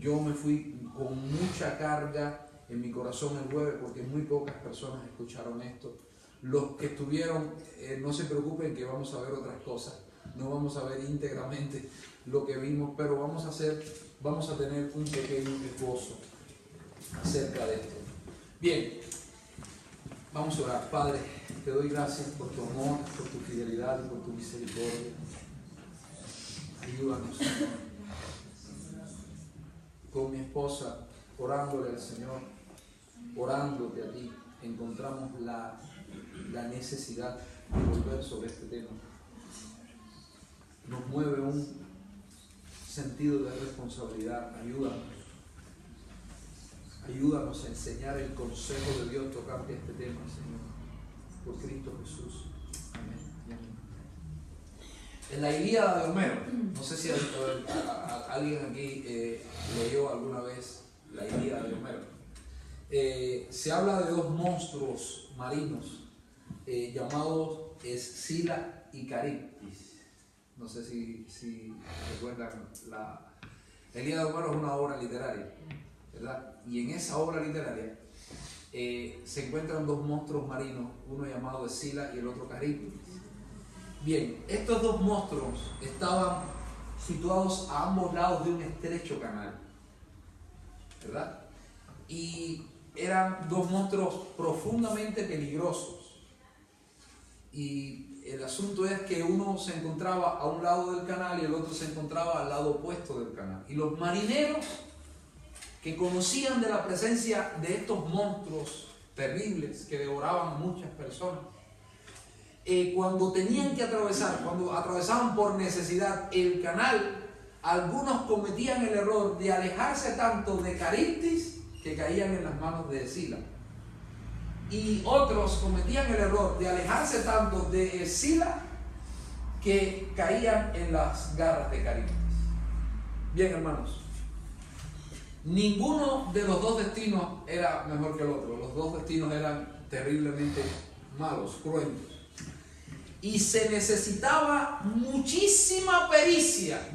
Yo me fui con mucha carga en mi corazón el jueves porque muy pocas personas escucharon esto. Los que estuvieron, no se preocupen que vamos a ver otras cosas. No vamos a ver íntegramente lo que vimos, pero vamos a tener un pequeño esbozo acerca de esto. Bien, vamos a orar. Padre, te doy gracias por tu amor, por tu fidelidad y por tu misericordia. Ayúdanos, Señor. Con mi esposa, orándole al Señor, orándote a ti, encontramos la necesidad de volver sobre este tema. Nos mueve un sentido de responsabilidad. Ayúdanos a enseñar el consejo de Dios tocante a este tema, Señor, por Cristo Jesús. Amén. Amén. En la Ilíada de Homero, no sé si alguien aquí leyó alguna vez la Ilíada de Homero, se habla de dos monstruos marinos llamados Escila y Caribdis. No sé si recuerdan, la Ilíada de Homero es una obra literaria, ¿verdad? Y en esa obra literaria se encuentran dos monstruos marinos, uno llamado Escila y el otro Caribdis. Bien, estos dos monstruos estaban situados a ambos lados de un estrecho canal, ¿verdad? Y eran dos monstruos profundamente peligrosos. Y el asunto es que uno se encontraba a un lado del canal y el otro se encontraba al lado opuesto del canal. Y los marineros que conocían de la presencia de estos monstruos terribles que devoraban a muchas personas, cuando tenían que atravesar, cuando atravesaban por necesidad el canal, algunos cometían el error de alejarse tanto de Caribdis que caían en las manos de Escila, y otros cometían el error de alejarse tanto de Escila que caían en las garras de Caribdis. Bien, hermanos, ninguno de los dos destinos era mejor que el otro. Los dos destinos eran terriblemente malos, cruentos. Y se necesitaba muchísima pericia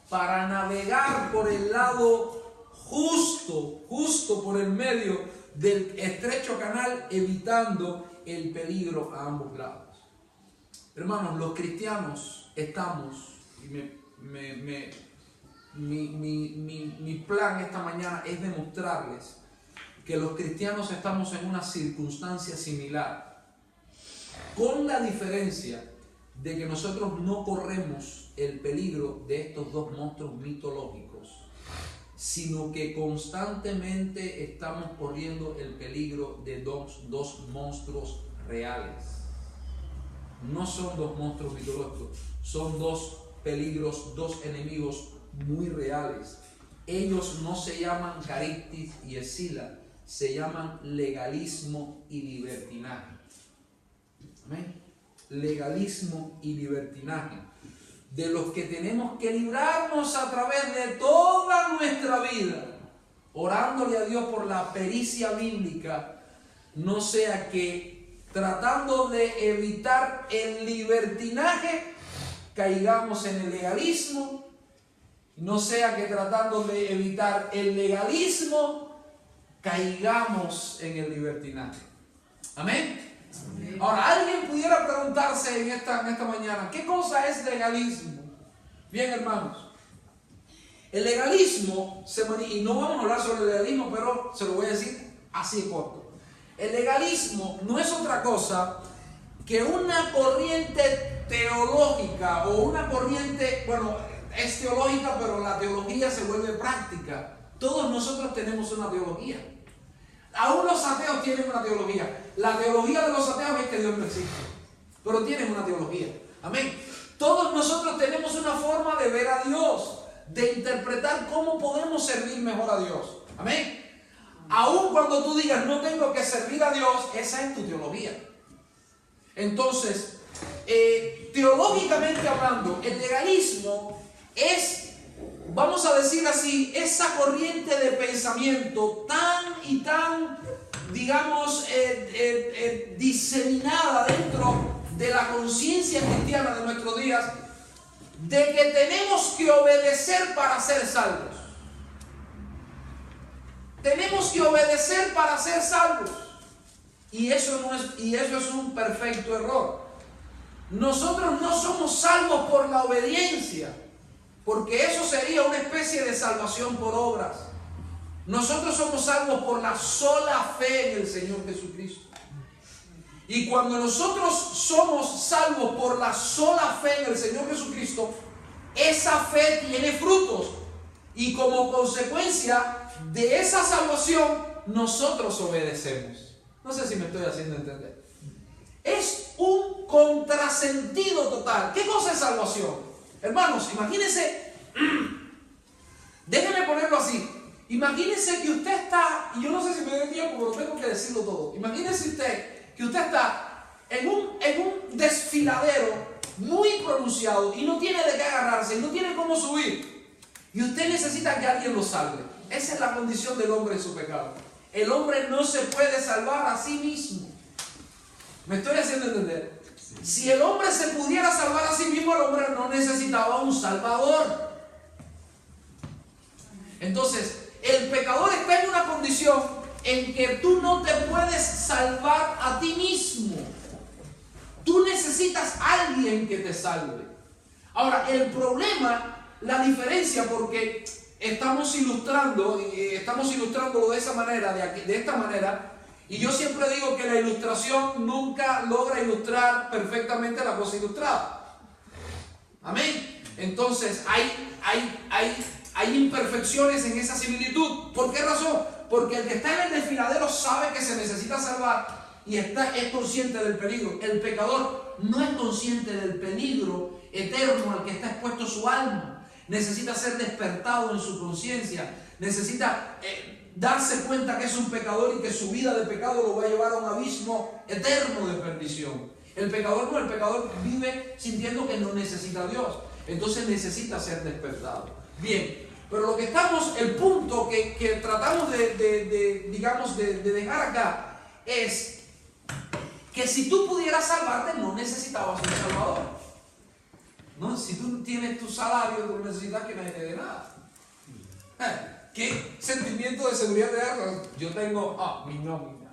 para navegar por el lado justo por el medio del estrecho canal, evitando el peligro a ambos lados. Hermanos, los cristianos estamos, y mi plan esta mañana es demostrarles que los cristianos estamos en una circunstancia similar, con la diferencia de que nosotros no corremos el peligro de estos dos monstruos mitológicos, sino que constantemente estamos corriendo el peligro de dos monstruos reales. No son dos monstruos mitológicos, son dos peligros, dos enemigos muy reales. Ellos no se llaman Caribdis y Escila, se llaman legalismo y libertinaje. ¿Amén? Legalismo y libertinaje, de los que tenemos que librarnos a través de toda nuestra vida, orándole a Dios por la pericia bíblica, no sea que tratando de evitar el libertinaje caigamos en el legalismo, no sea que tratando de evitar el legalismo caigamos en el libertinaje. Amén. Ahora, alguien pudiera preguntarse en esta mañana, ¿qué cosa es legalismo? Bien, hermanos, el legalismo, y no vamos a hablar sobre el legalismo, pero se lo voy a decir así corto. El legalismo no es otra cosa que una corriente teológica, o una corriente, bueno, es teológica, pero la teología se vuelve práctica. Todos nosotros tenemos una teología. Aún los ateos tienen una teología. La teología de los ateos es que Dios no existe, pero tienen una teología. Amén. Todos nosotros tenemos una forma de ver a Dios, de interpretar cómo podemos servir mejor a Dios. Amén. Aún cuando tú digas no tengo que servir a Dios, esa es tu teología. Entonces, teológicamente hablando, el legalismo es, vamos a decir así, esa corriente de pensamiento tan, digamos, diseminada dentro de la conciencia cristiana de nuestros días, de que tenemos que obedecer para ser salvos. Tenemos que obedecer para ser salvos. Y eso es un perfecto error. Nosotros no somos salvos por la obediencia, porque eso sería una especie de salvación por obras. Nosotros somos salvos por la sola fe en el Señor Jesucristo. Y cuando nosotros somos salvos por la sola fe en el Señor Jesucristo, esa fe tiene frutos. Y como consecuencia de esa salvación, nosotros obedecemos. No sé si me estoy haciendo entender. Es un contrasentido total. ¿Qué cosa es salvación? Hermanos, imagínense, déjenme ponerlo así. Imagínense que usted está, y yo no sé si me doy tiempo, pero tengo que decirlo todo. Imagínense usted que usted está en un desfiladero muy pronunciado y no tiene de qué agarrarse y no tiene cómo subir. Y usted necesita que alguien lo salve. Esa es la condición del hombre en su pecado. El hombre no se puede salvar a sí mismo. ¿Me estoy haciendo entender? Si el hombre se pudiera salvar a sí mismo, el hombre no necesitaba un salvador. Entonces, el pecador está en una condición en que tú no te puedes salvar a ti mismo. Tú necesitas a alguien que te salve. Ahora, el problema, la diferencia, porque estamos ilustrándolo de esa manera, de esta manera, y yo siempre digo que la ilustración nunca logra ilustrar perfectamente la cosa ilustrada. Amén. Entonces, hay imperfecciones en esa similitud. ¿Por qué razón? Porque el que está en el desfiladero sabe que se necesita salvar y es consciente del peligro. El pecador no es consciente del peligro eterno al que está expuesto su alma. Necesita ser despertado en su conciencia. Necesita darse cuenta que es un pecador y que su vida de pecado lo va a llevar a un abismo eterno de perdición. El pecador vive sintiendo que no necesita a Dios. Entonces necesita ser despertado. Bien, pero lo que el punto que tratamos de dejar acá es que si tú pudieras salvarte, no necesitabas un salvador. No, si tú tienes tu salario, tú no necesitas que nadie te dé nada. ¿Qué sentimiento de seguridad te da? Yo tengo mi nómina.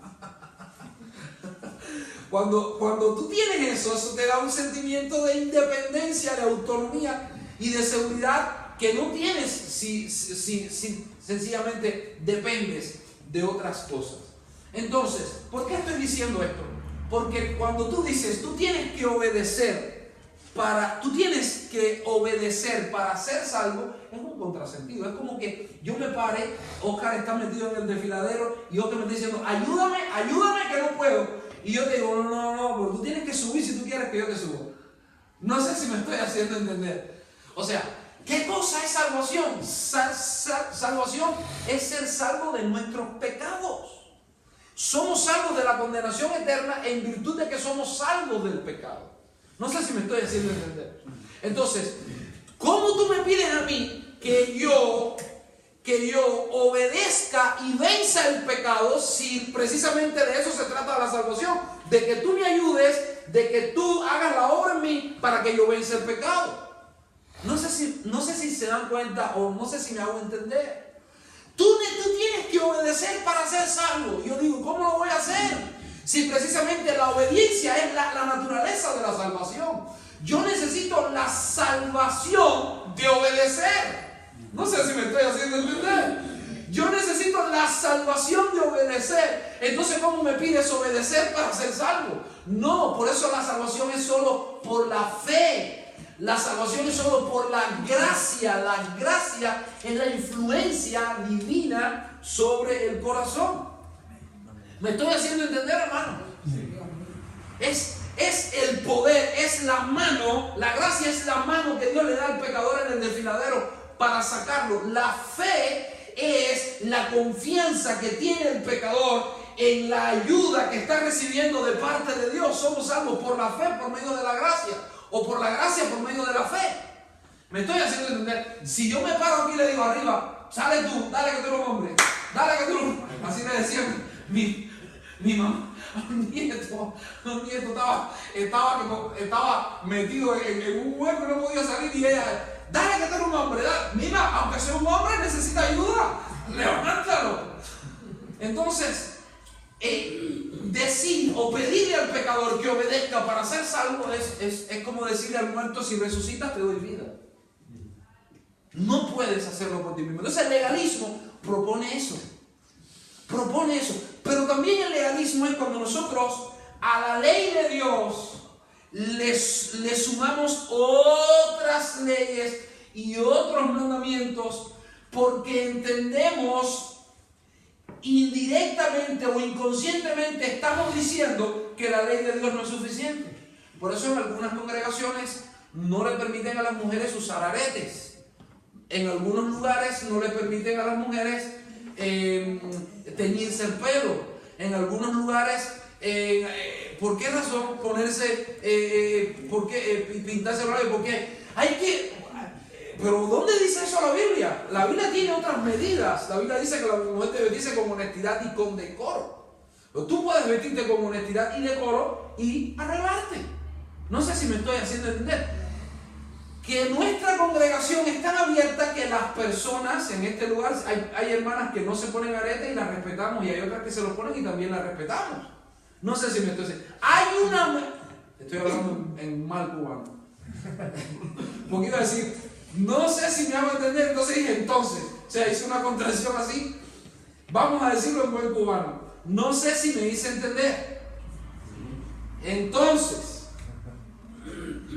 Cuando tú tienes eso te da un sentimiento de independencia, de autonomía y de seguridad que no tienes si sencillamente dependes de otras cosas. Entonces, ¿por qué estoy diciendo esto? Porque cuando tú dices, tú tienes que obedecer para ser salvo, es un contrasentido. Es como que yo me pare, Oscar está metido en el desfiladero y Oscar me está diciendo, ayúdame que no puedo. Y yo te digo, no, pero tú tienes que subir si tú quieres que yo te suba. No sé si me estoy haciendo entender. O sea, ¿qué cosa es salvación? Salvación es ser salvo de nuestros pecados. Somos salvos de la condenación eterna en virtud de que somos salvos del pecado. No sé si me estoy haciendo entender. Entonces, ¿cómo tú me pides a mí que yo obedezca y venza el pecado si precisamente de eso se trata la salvación? De que tú me ayudes, de que tú hagas la obra en mí para que yo venza el pecado. No sé si se dan cuenta o no sé si me hago entender. Tú tienes que obedecer para ser salvo. Yo digo, ¿cómo lo voy a hacer? Si precisamente la obediencia es la naturaleza de la salvación. Yo necesito la salvación de obedecer. No sé si me estoy haciendo entender. Yo necesito la salvación de obedecer. Entonces, ¿cómo me pides obedecer para ser salvo? No, por eso la salvación es solo por la fe. La salvación es solo por la gracia. La gracia es la influencia divina sobre el corazón. ¿Me estoy haciendo entender, hermano? Es el poder, es la mano. La gracia es la mano que Dios le da al pecador en el desfiladero para sacarlo. La fe es la confianza que tiene el pecador en la ayuda que está recibiendo de parte de Dios. Somos salvos por la fe, por medio de la gracia, o por la gracia, por medio de la fe. ¿Me estoy haciendo entender? Si yo me paro aquí y le digo arriba, sale tú, dale que tú eres un hombre, dale que tú eres un hombre. Así le decían Mi mamá, un nieto estaba metido en un hueco y no podía salir y ella, dale que tengo un hombre, dale. Mira, aunque sea un hombre necesita ayuda, levántalo. Entonces, decir o pedirle al pecador que obedezca para ser salvo es como decirle al muerto, si resucitas te doy vida. No puedes hacerlo por ti mismo. Entonces el legalismo propone eso. Pero también el legalismo es cuando nosotros a la ley de Dios le sumamos otras leyes y otros mandamientos porque entendemos indirectamente o inconscientemente estamos diciendo que la ley de Dios no es suficiente. Por eso en algunas congregaciones no le permiten a las mujeres usar aretes. En algunos lugares no le permiten a las mujeres teñirse el pelo. En algunos lugares, ¿por qué razón ponerse, pintarse el labio? Porque hay que... Pero ¿dónde dice eso la Biblia? La Biblia tiene otras medidas. La Biblia dice que la mujer debe vestirse con honestidad y con decoro. Pero tú puedes vestirte con honestidad y decoro y arreglarte. No sé si me estoy haciendo entender. Que nuestra congregación es tan abierta que las personas en este lugar, hay hermanas que no se ponen arete y las respetamos, y hay otras que se los ponen y también las respetamos. No sé si me estoy diciendo. Estoy hablando en mal cubano. Porque iba a decir, no sé si me hago entender, entonces dije, o sea, hice una contracción así. Vamos a decirlo en buen cubano. No sé si me hice entender. Entonces,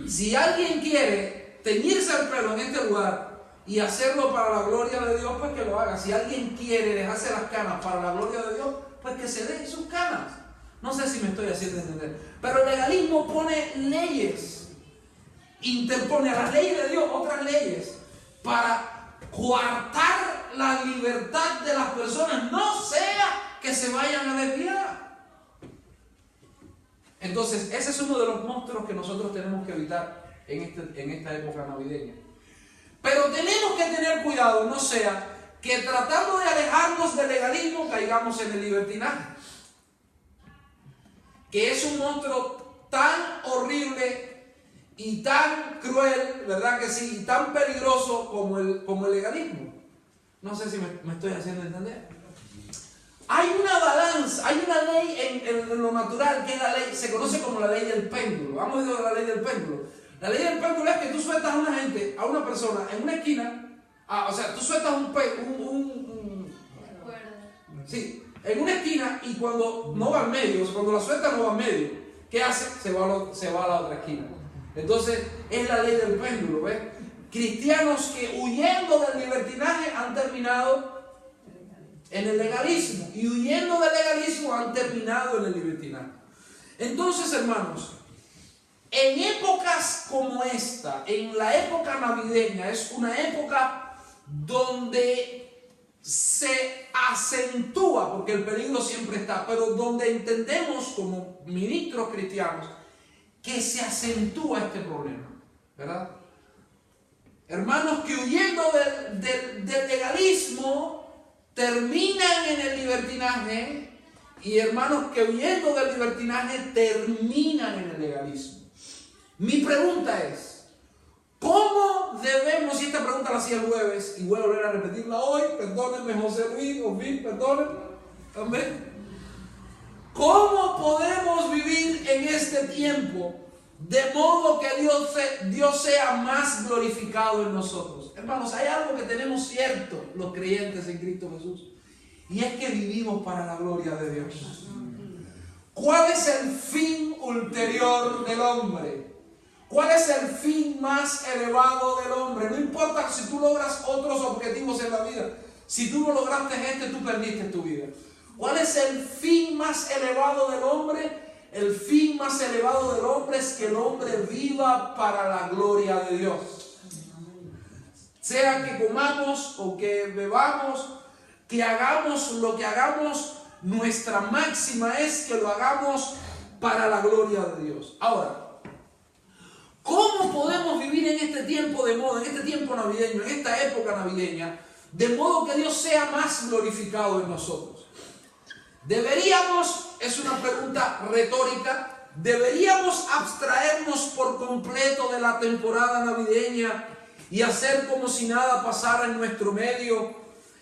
si alguien quiere teñirse el pelo en este lugar y hacerlo para la gloria de Dios, pues que lo haga. Si alguien quiere dejarse las canas para la gloria de Dios, pues que se deje sus canas. No sé si me estoy haciendo entender. Pero el legalismo pone leyes, interpone a las leyes de Dios otras leyes para coartar la libertad de las personas, no sea que se vayan a desviar. Entonces, ese es uno de los monstruos que nosotros tenemos que evitar en esta época navideña. Pero tenemos que tener cuidado, no sea que tratando de alejarnos del legalismo caigamos en el libertinaje, que es un monstruo tan horrible y tan cruel, ¿verdad que sí? Y tan peligroso como el legalismo. No sé si me estoy haciendo entender. Hay una balanza, hay una ley en lo natural, que es la ley, se conoce como la ley del péndulo. Vamos a ver la ley del péndulo. La ley del péndulo es que tú sueltas a una persona en una esquina, o sea, tú sueltas sí, en una esquina y cuando no va al medio, o sea, cuando la sueltas no va al medio, ¿qué hace? Se va a la otra esquina. Entonces, es la ley del péndulo, ¿ves? Cristianos que huyendo del libertinaje han terminado en el legalismo y huyendo del legalismo han terminado en el libertinaje. Entonces, hermanos, en épocas como esta, en la época navideña, es una época donde se acentúa, porque el peligro siempre está, pero donde entendemos como ministros cristianos que se acentúa este problema, ¿verdad? Hermanos que huyendo del legalismo terminan en el libertinaje y hermanos que huyendo del libertinaje terminan en el legalismo. Mi pregunta es, ¿cómo debemos, y esta pregunta la hacía el jueves y voy a volver a repetirla hoy, perdónenme José Luis, Ofil, perdónenme, amén. ¿Cómo podemos vivir en este tiempo de modo que Dios sea más glorificado en nosotros? Hermanos, hay algo que tenemos cierto los creyentes en Cristo Jesús, y es que vivimos para la gloria de Dios. ¿Cuál es el fin ulterior del hombre? ¿Cuál es el fin más elevado del hombre? No importa si tú logras otros objetivos en la vida. Si tú no lograste tú perdiste tu vida. ¿Cuál es el fin más elevado del hombre? El fin más elevado del hombre es que el hombre viva para la gloria de Dios. Sea que comamos o que bebamos, que hagamos lo que hagamos, nuestra máxima es que lo hagamos para la gloria de Dios. Ahora, ¿cómo podemos vivir en este tiempo en este tiempo navideño, en esta época navideña, de modo que Dios sea más glorificado en nosotros? Deberíamos es una pregunta retórica. ¿Deberíamos abstraernos por completo de la temporada navideña y hacer como si nada pasara en nuestro medio,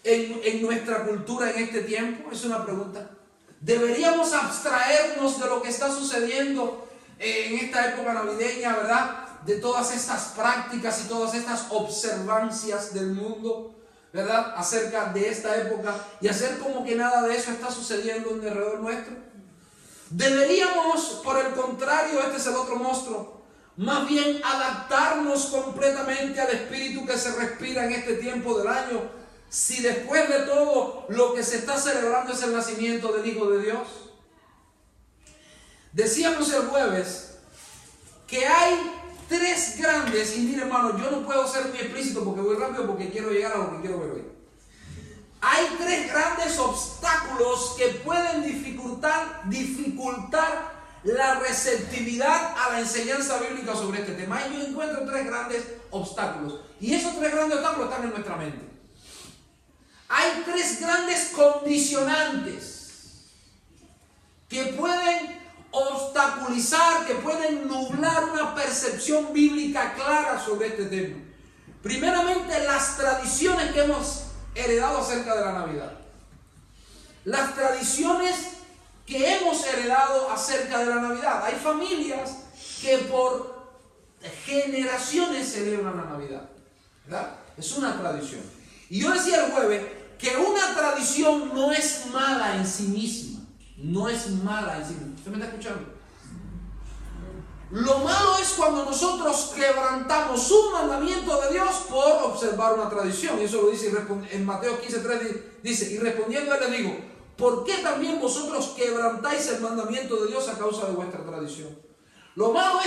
en nuestra cultura en este tiempo? Es una pregunta. ¿Deberíamos abstraernos de lo que está sucediendo en esta época navideña, verdad? De todas estas prácticas y todas estas observancias del mundo, ¿verdad? Acerca de esta época y hacer como que nada de eso está sucediendo en alrededor nuestro. Deberíamos, por el contrario, este es el otro monstruo, más bien adaptarnos completamente al espíritu que se respira en este tiempo del año, si después de todo lo que se está celebrando es el nacimiento del Hijo de Dios. Decíamos el jueves que hay tres grandes, y mire hermano, yo no puedo ser muy explícito porque voy rápido porque quiero llegar a lo que quiero ver hoy. Hay tres grandes obstáculos que pueden dificultar la receptividad a la enseñanza bíblica sobre este tema. Y yo encuentro tres grandes obstáculos. Y esos tres grandes obstáculos están en nuestra mente. Hay tres grandes condicionantes que pueden obstaculizar, que pueden nublar una percepción bíblica clara sobre este tema. Primeramente, las tradiciones que hemos heredado acerca de la Navidad. Las tradiciones que hemos heredado acerca de la Navidad. Hay familias que por generaciones celebran la Navidad, ¿verdad? Es una tradición. Y yo decía el jueves que una tradición no es mala en sí misma. No es mala en sí misma. ¿Usted me está escuchando? Lo malo es cuando nosotros quebrantamos un mandamiento de Dios por observar una tradición. Y eso lo dice en Mateo 15:3, dice, y respondiendo él le digo, ¿por qué también vosotros quebrantáis el mandamiento de Dios a causa de vuestra tradición? Lo malo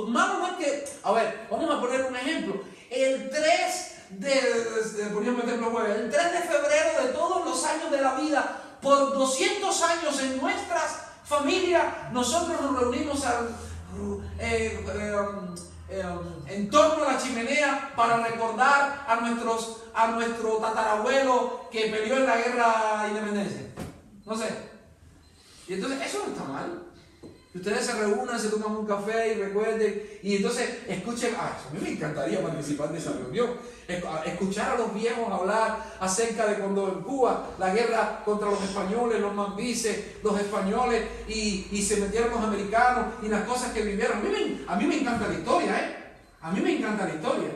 no es que, a ver, vamos a poner un ejemplo. El 3 de febrero de todos los años de la vida, por 200 años en nuestras familias, nosotros nos reunimos en torno a la chimenea para recordar a nuestro tatarabuelo que peleó en la guerra de independencia. No sé. Y entonces eso no está mal. Ustedes se reúnan, se toman un café y recuerden, y entonces escuchen, a mí me encantaría participar de esa reunión, escuchar a los viejos hablar acerca de cuando en Cuba la guerra contra los españoles, los mambises, los españoles, y se metieron los americanos, y las cosas que vivieron. A mí me encanta la historia, A mí me encanta la historia.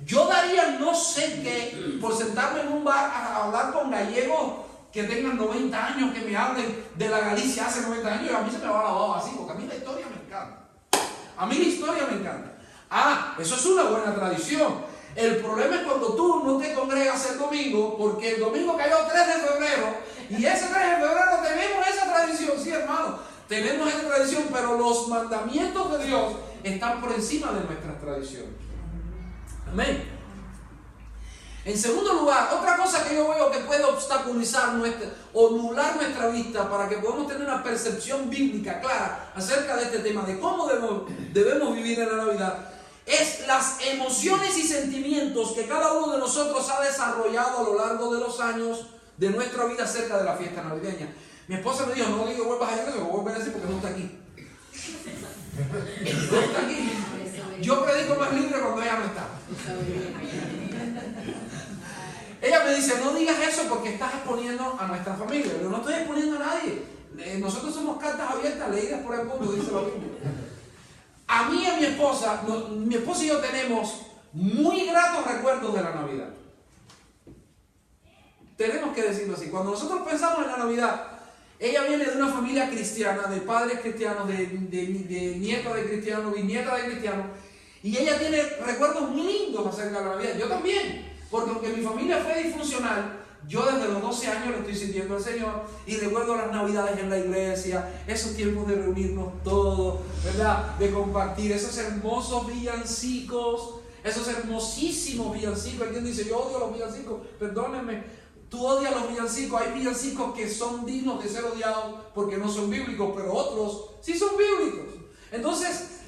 Yo daría no sé qué por sentarme en un bar a hablar con gallegos que tengan 90 años, que me hablen de la Galicia hace 90 años, y a mí se me va la baba así, porque a mí la historia me encanta. A mí la historia me encanta. Eso es una buena tradición. El problema es cuando tú no te congregas el domingo, porque el domingo cayó 3 de febrero, y ese 3 de febrero tenemos esa tradición. Sí, hermano, tenemos esa tradición, pero los mandamientos de Dios están por encima de nuestras tradiciones. Amén. En segundo lugar, otra cosa que yo veo que puede obstaculizar o nublar nuestra vista para que podamos tener una percepción bíblica clara acerca de este tema, de cómo debemos vivir en la Navidad, es las emociones y sentimientos que cada uno de nosotros ha desarrollado a lo largo de los años de nuestra vida acerca de la fiesta navideña. Mi esposa me dijo, no digo vuelvas a decir eso, vuelvo a decir porque no está aquí. No está aquí. Yo predico más libre cuando ella no está. Ella me dice, no digas eso porque estás exponiendo a nuestra familia. Pero no estoy exponiendo a nadie. Nosotros somos cartas abiertas, leídas por el mundo, dice la Biblia. A mí y a mi esposa y yo tenemos muy gratos recuerdos de la Navidad. Tenemos que decirlo así. Cuando nosotros pensamos en la Navidad, ella viene de una familia cristiana, de padres cristianos, de nietos de cristianos, bisnietas de cristianos. Y ella tiene recuerdos muy lindos acerca de la Navidad. Yo también. Porque aunque mi familia fue disfuncional, yo desde los 12 años le estoy sirviendo al Señor y recuerdo las Navidades en la iglesia, esos tiempos de reunirnos todos, ¿verdad? De compartir esos hermosos villancicos, esos hermosísimos villancicos. Alguien dice, yo odio los villancicos, perdónenme, tú odias los villancicos. Hay villancicos que son dignos de ser odiados porque no son bíblicos, pero otros sí son bíblicos. Entonces,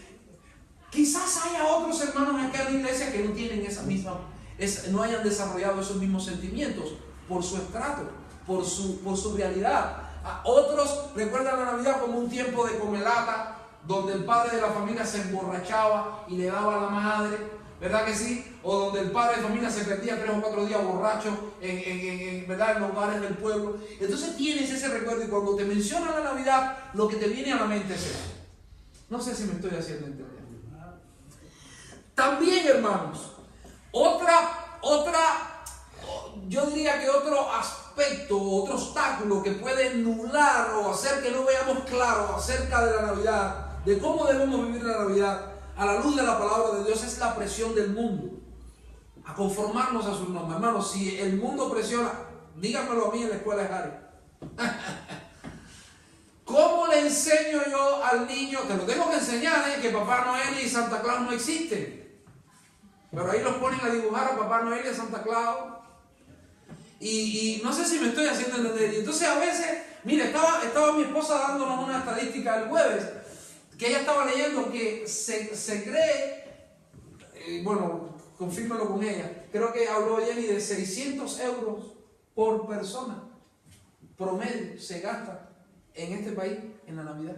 quizás haya otros hermanos acá en la iglesia que no tienen no hayan desarrollado esos mismos sentimientos por su estrato, por su realidad. Otros recuerdan la Navidad como un tiempo de comelata, donde el padre de la familia se emborrachaba y le daba a la madre, ¿verdad que sí? O donde el padre de familia se perdía 3 o 4 días borracho ¿verdad? En los bares del pueblo. Entonces tienes ese recuerdo y cuando te menciona la Navidad, lo que te viene a la mente es eso. No sé si me estoy haciendo entender. También, hermanos, yo diría que otro aspecto, otro obstáculo que puede nublar o hacer que no veamos claro acerca de la Navidad, de cómo debemos vivir la Navidad a la luz de la palabra de Dios, es la presión del mundo a conformarnos a sus normas. Hermanos, si el mundo presiona, díganmelo a mí en la escuela de Harry. ¿Cómo le enseño yo al niño? Te lo tengo que enseñar, que Papá Noel y Santa Claus no existen. Pero ahí los ponen a dibujar a Papá Noel y a Santa Claus. Y no sé si me estoy haciendo entender. Y entonces a veces, mire, estaba mi esposa dándonos una estadística el jueves, que ella estaba leyendo que se cree, bueno, confírmelo con ella, creo que habló Jenny de 600 euros por persona promedio se gasta en este país en la Navidad.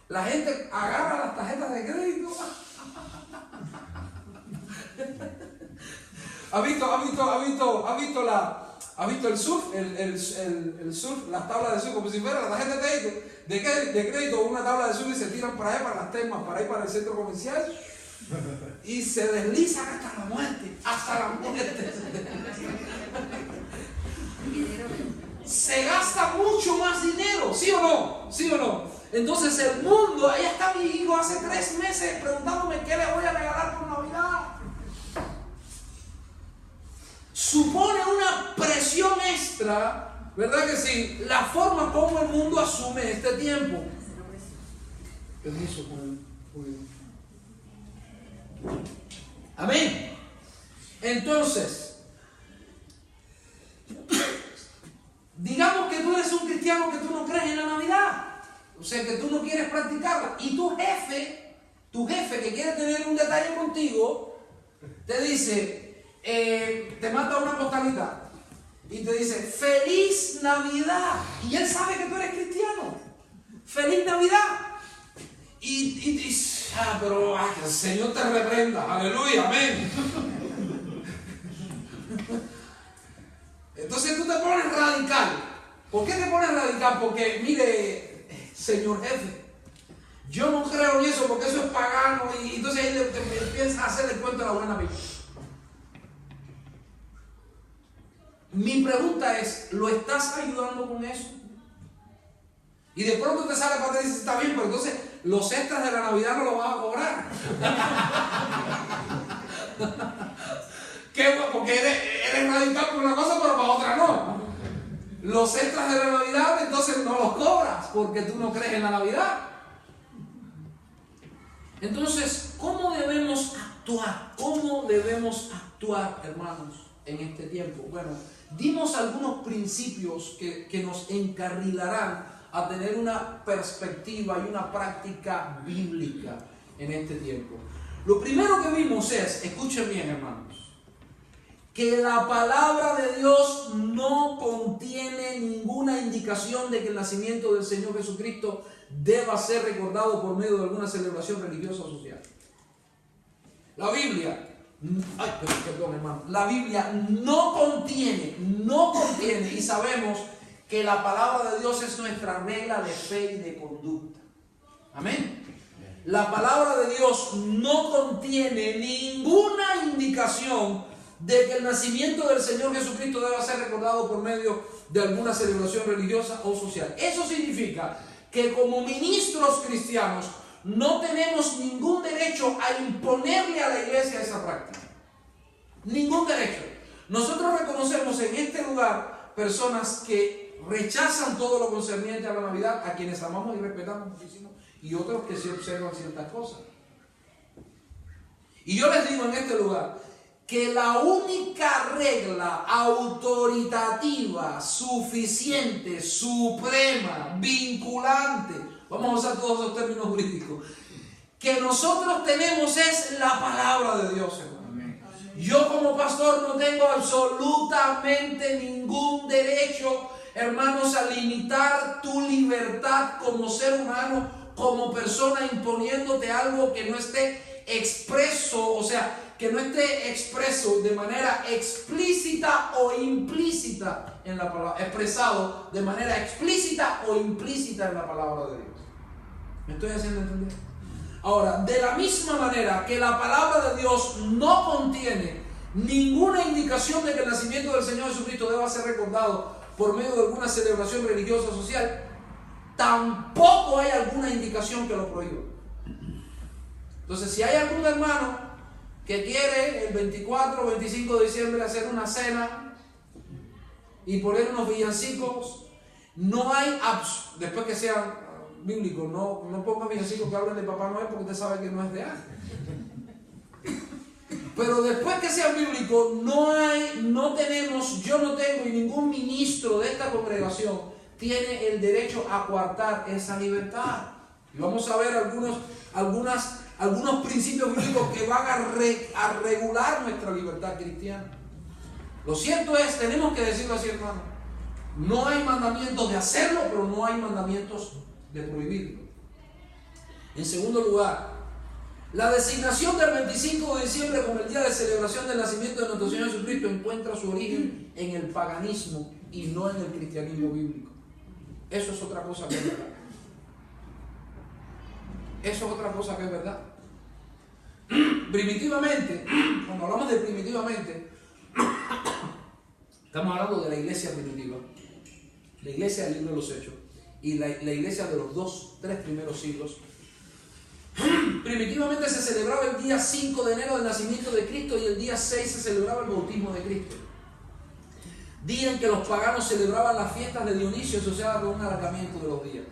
La gente agarra las tarjetas de crédito. ¿Ha visto el surf? El surf, las tablas de surf, como si fuera la tarjeta de crédito o una tabla de surf y se tiran para allá, para las termas, para ir para el centro comercial y se deslizan hasta la muerte. Hasta la muerte. Se gasta mucho más dinero, ¿sí o no? ¿Sí o no? Entonces el mundo, ella está mi hijo hace 3 meses preguntándome qué le voy a regalar por Navidad. Supone una presión extra, ¿verdad que sí? La forma como el mundo asume este tiempo. Permiso, amén. Entonces, digamos que tú eres un cristiano que tú no crees en la Navidad, o sea que tú no quieres practicarla, y tu jefe que quiere tener un detalle contigo, te dice, te manda una postalita y te dice ¡Feliz Navidad! Y él sabe que tú eres cristiano. ¡Feliz Navidad! Pero que el Señor te reprenda. ¡Aleluya! ¡Amén! Entonces tú te pones radical. ¿Por qué te pones radical? Porque, mire, señor jefe, yo no creo en eso porque eso es pagano. Y entonces él te empieza a hacer el cuento de la buena vida. Mi pregunta es, ¿lo estás ayudando con eso? Y de pronto te sale para ti y dices, está bien, pero entonces los extras de la Navidad no los vas a cobrar. ¿Qué? Porque eres radical por una cosa, pero para otra no. Los extras de la Navidad entonces no los cobras porque tú no crees en la Navidad. Entonces, ¿cómo debemos actuar? ¿Cómo debemos actuar, hermanos, en este tiempo? Bueno, dimos algunos principios que nos encarrilarán a tener una perspectiva y una práctica bíblica en este tiempo. Lo primero que vimos es, escuchen bien, hermanos, que la palabra de Dios no contiene ninguna indicación de que el nacimiento del Señor Jesucristo deba ser recordado por medio de alguna celebración religiosa o social. La Biblia, la Biblia no contiene, y sabemos que la palabra de Dios es nuestra regla de fe y de conducta. Amén. La palabra de Dios no contiene ninguna indicación de que el nacimiento del Señor Jesucristo deba ser recordado por medio de alguna celebración religiosa o social. Eso significa que como ministros cristianos no tenemos ningún derecho a imponerle a la iglesia esa práctica. Ningún derecho. Nosotros reconocemos en este lugar personas que rechazan todo lo concerniente a la Navidad, a quienes amamos y respetamos muchísimo, y otros que se observan ciertas cosas. Y yo les digo en este lugar que la única regla autoritativa, suficiente, suprema, vinculante, vamos a usar todos esos términos jurídicos, que nosotros tenemos es la palabra de Dios, hermano. Yo como pastor no tengo absolutamente ningún derecho hermanos, a limitar tu libertad como ser humano, como persona, imponiéndote algo que no esté expreso, o sea, que no esté expreso de manera explícita o implícita en la palabra, expresado de manera explícita o implícita en la palabra de Dios. ¿Me estoy haciendo entender? Ahora, de la misma manera que la palabra de Dios no contiene ninguna indicación de que el nacimiento del Señor Jesucristo deba ser recordado por medio de alguna celebración religiosa o social, tampoco hay alguna indicación que lo prohíba. Entonces, si hay algún hermano que quiere el 24 o 25 de diciembre hacer una cena y poner unos villancicos, no hay, después que sean bíblicos, no pongan villancicos que hablen de Papá Noel porque usted sabe que no es real. Pero después que sean bíblicos, yo no tengo y ningún ministro de esta congregación tiene el derecho a coartar esa libertad. Y vamos a ver algunos principios bíblicos que van a regular nuestra libertad cristiana. Lo cierto es, tenemos que decirlo así, hermano, no hay mandamientos de hacerlo, pero no hay mandamientos de prohibirlo. En segundo lugar, la designación del 25 de diciembre como el día de celebración del nacimiento de nuestro Señor Jesucristo encuentra su origen en el paganismo y no en el cristianismo bíblico. Eso es otra cosa que es verdad. Eso es otra cosa que es verdad. Primitivamente, cuando hablamos de primitivamente, estamos hablando de la iglesia primitiva, la iglesia del libro de los Hechos y la iglesia de los 3 primeros siglos. Primitivamente se celebraba el día 5 de enero del nacimiento de Cristo y el día 6 se celebraba el bautismo de Cristo. Día en que los paganos celebraban las fiestas de Dionisio asociadas con un alargamiento de los días.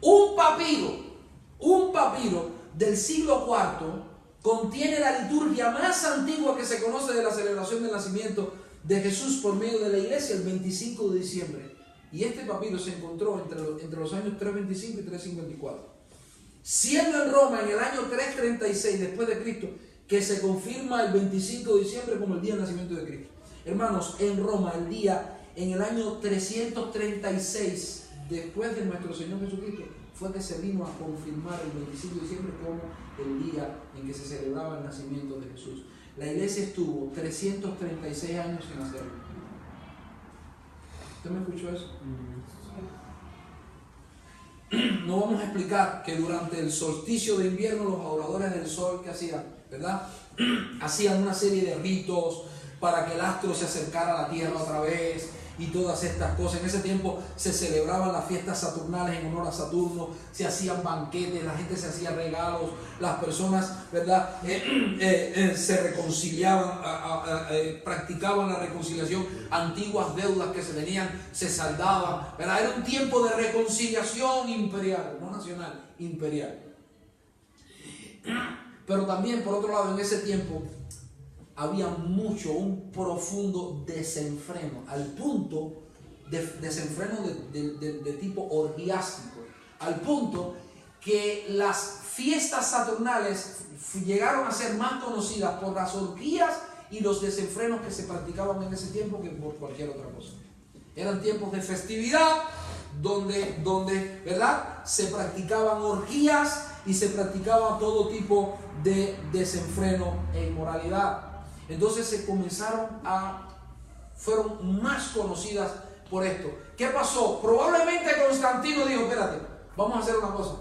Un papiro del siglo IV contiene la liturgia más antigua que se conoce de la celebración del nacimiento de Jesús por medio de la iglesia el 25 de diciembre. Y este papiro se encontró entre los años 325 y 354. Siendo en Roma en el año 336 después de Cristo que se confirma el 25 de diciembre como el día del nacimiento de Cristo. Hermanos, en Roma en el año 336 después de nuestro Señor Jesucristo fue que se vino a confirmar el 25 de diciembre como el día en que se celebraba el nacimiento de Jesús. La iglesia estuvo 336 años sin hacerlo. ¿Usted me escuchó eso? No vamos a explicar que durante el solsticio de invierno los adoradores del sol, ¿qué hacían? ¿Verdad? Hacían una serie de ritos para que el astro se acercara a la tierra otra vez y todas estas cosas. En ese tiempo se celebraban las fiestas saturnales en honor a Saturno, se hacían banquetes, la gente se hacía regalos, las personas, ¿verdad? Se reconciliaban, practicaban la reconciliación, antiguas deudas que se tenían se saldaban, ¿verdad? Era un tiempo de reconciliación imperial, no nacional, imperial. Pero también, por otro lado, en ese tiempo había un profundo desenfreno, al punto de desenfreno de tipo orgiástico, al punto que las fiestas saturnales llegaron a ser más conocidas por las orgías y los desenfrenos que se practicaban en ese tiempo que por cualquier otra cosa. Eran tiempos de festividad donde ¿verdad? Se practicaban orgías y se practicaba todo tipo de desenfreno e inmoralidad. Entonces fueron más conocidas por esto. ¿Qué pasó? Probablemente Constantino dijo, espérate, vamos a hacer una cosa.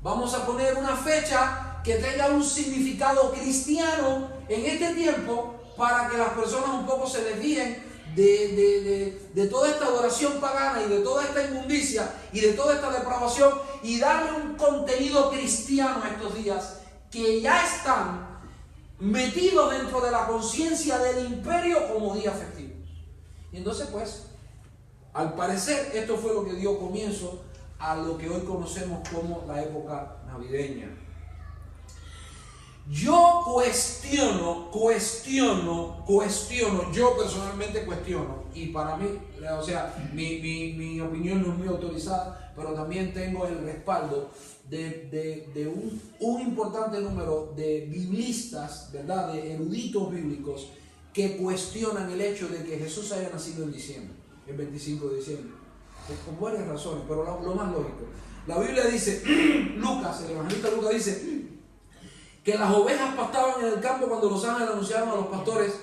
Vamos a poner una fecha que tenga un significado cristiano en este tiempo para que las personas un poco se desvíen de toda esta adoración pagana y de toda esta inmundicia y de toda esta depravación y darle un contenido cristiano a estos días que ya están metidos dentro de la conciencia del imperio como días festivos. Y entonces pues, al parecer esto fue lo que dio comienzo a lo que hoy conocemos como la época navideña. Yo yo personalmente cuestiono, y para mí, o sea, mi opinión no es muy autorizada, pero también tengo el respaldo de un importante número de biblistas, ¿verdad?, de eruditos bíblicos que cuestionan el hecho de que Jesús haya nacido en diciembre, el 25 de diciembre. Por varias razones, pero lo más lógico. La Biblia dice, Lucas, el evangelista Lucas dice, que las ovejas pastaban en el campo cuando los ángeles anunciaron a los pastores,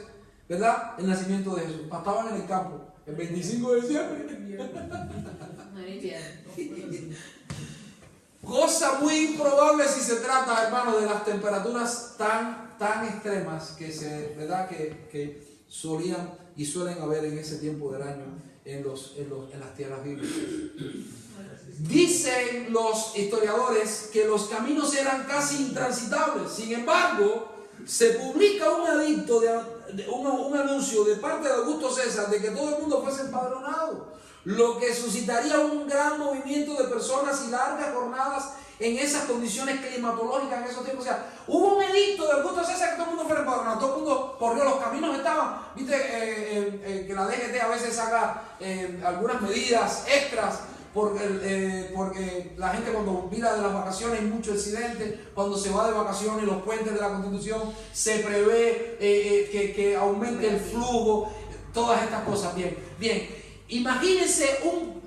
¿verdad?, el nacimiento de Jesús. Pastaban en el campo, el 25 de diciembre. Cosa muy improbable si se trata, hermano, de las temperaturas tan extremas ¿verdad?, que solían y suelen haber en ese tiempo del año en las tierras bíblicas. Dicen los historiadores que los caminos eran casi intransitables. Sin embargo, se publica un anuncio de parte de Augusto César de que todo el mundo fuese empadronado, lo que suscitaría un gran movimiento de personas y largas jornadas en esas condiciones climatológicas en esos tiempos. O sea, hubo un edicto de Augusto César que todo el mundo fuera empadronado, todo el mundo corrió, los caminos estaban, viste que la DGT a veces saca algunas medidas extras porque la gente cuando mira de las vacaciones hay mucho accidente, cuando se va de vacaciones los puentes de la Constitución se prevé que aumente el flujo, todas estas cosas. Bien, imagínense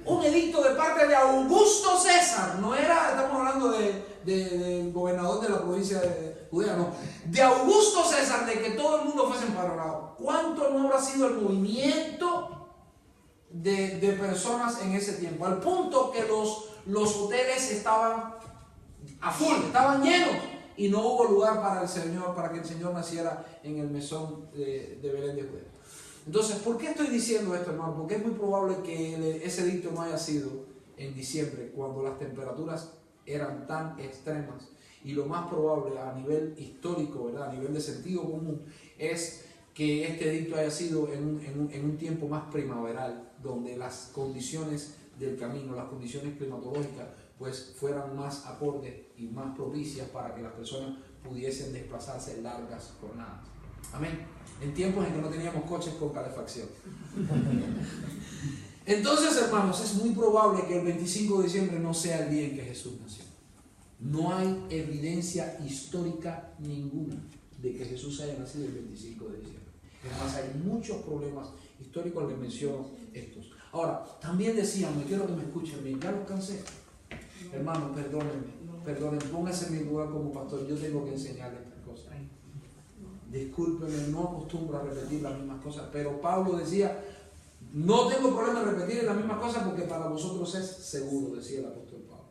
un edicto de parte de Augusto César, estamos hablando del gobernador de la provincia de Judea, no, de Augusto César, de que todo el mundo fuese empadronado. ¿Cuánto no habrá sido el movimiento de personas en ese tiempo? Al punto que los hoteles estaban a full, estaban llenos, y no hubo lugar para que el Señor naciera en el mesón de Belén de Judea. Entonces, ¿por qué estoy diciendo esto, hermano? Porque es muy probable que ese edicto no haya sido en diciembre, cuando las temperaturas eran tan extremas. Y lo más probable a nivel histórico, ¿verdad?, a nivel de sentido común, es que este edicto haya sido en un tiempo más primaveral, donde las condiciones del camino, las condiciones climatológicas, pues fueran más acordes y más propicias para que las personas pudiesen desplazarse en largas jornadas. Amén. En tiempos en que no teníamos coches con calefacción. Entonces, hermanos, es muy probable que el 25 de diciembre no sea el día en que Jesús nació. No hay evidencia histórica ninguna de que Jesús haya nacido el 25 de diciembre. Es más, hay muchos problemas históricos, les menciono estos. Ahora, también decían, quiero que me escuchen bien, ya los cansé. Hermano, perdónenme, pónganse en mi lugar como pastor, yo tengo que enseñarles estas cosas. Discúlpenme, no acostumbro a repetir las mismas cosas, pero Pablo decía, no tengo problema en repetir las mismas cosas porque para vosotros es seguro, decía el apóstol Pablo.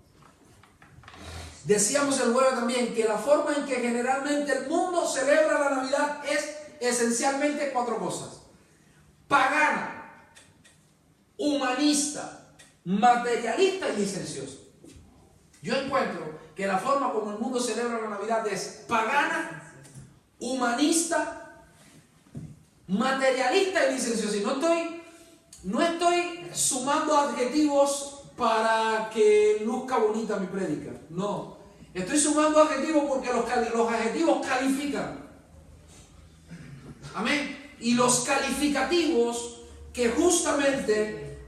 Decíamos el jueves también que la forma en que generalmente el mundo celebra la Navidad es esencialmente 4 cosas: pagana, humanista, materialista y licenciosa. Yo encuentro que la forma como el mundo celebra la Navidad es pagana, humanista, materialista y licenciosa. Y no estoy sumando adjetivos para que luzca bonita mi prédica. No, estoy sumando adjetivos porque los adjetivos califican. Amén. Y los calificativos que justamente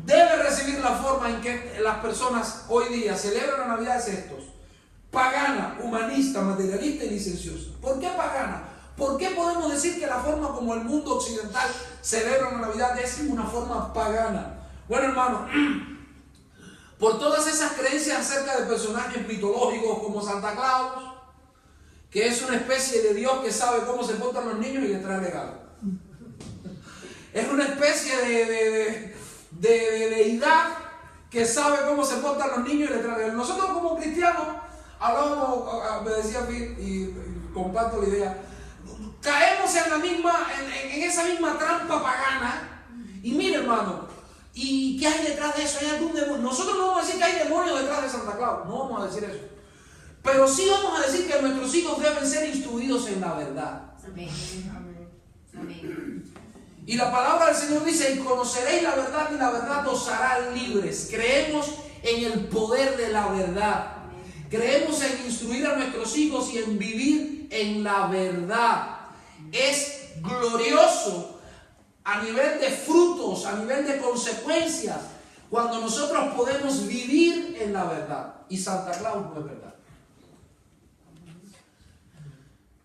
debe recibir la forma en que las personas hoy día celebran la Navidad es estos: pagana, humanista, materialista y licenciosa. ¿Por qué pagana? ¿Por qué podemos decir que la forma como el mundo occidental celebra la Navidad es una forma pagana? Bueno, hermano, por todas esas creencias acerca de personajes mitológicos como Santa Claus, que es una especie de Dios que sabe cómo se portan los niños y les trae regalos. Es una especie de deidad que sabe cómo se portan los niños y les trae regalos. Nosotros como cristianos hablábamos, me decía Phil, y comparto la idea, caemos en esa misma trampa pagana. Y mire, hermano, ¿y qué hay detrás de eso? ¿Hay algún demonio? Nosotros no vamos a decir que hay demonios detrás de Santa Claus, no vamos a decir eso. Pero sí vamos a decir que nuestros hijos deben ser instruidos en la verdad. Amén. Amén. Y la palabra del Señor dice: y conoceréis la verdad y la verdad os hará libres. Creemos en el poder de la verdad. Creemos en instruir a nuestros hijos y en vivir en la verdad. Es glorioso a nivel de frutos, a nivel de consecuencias, cuando nosotros podemos vivir en la verdad. Y Santa Claus no es verdad.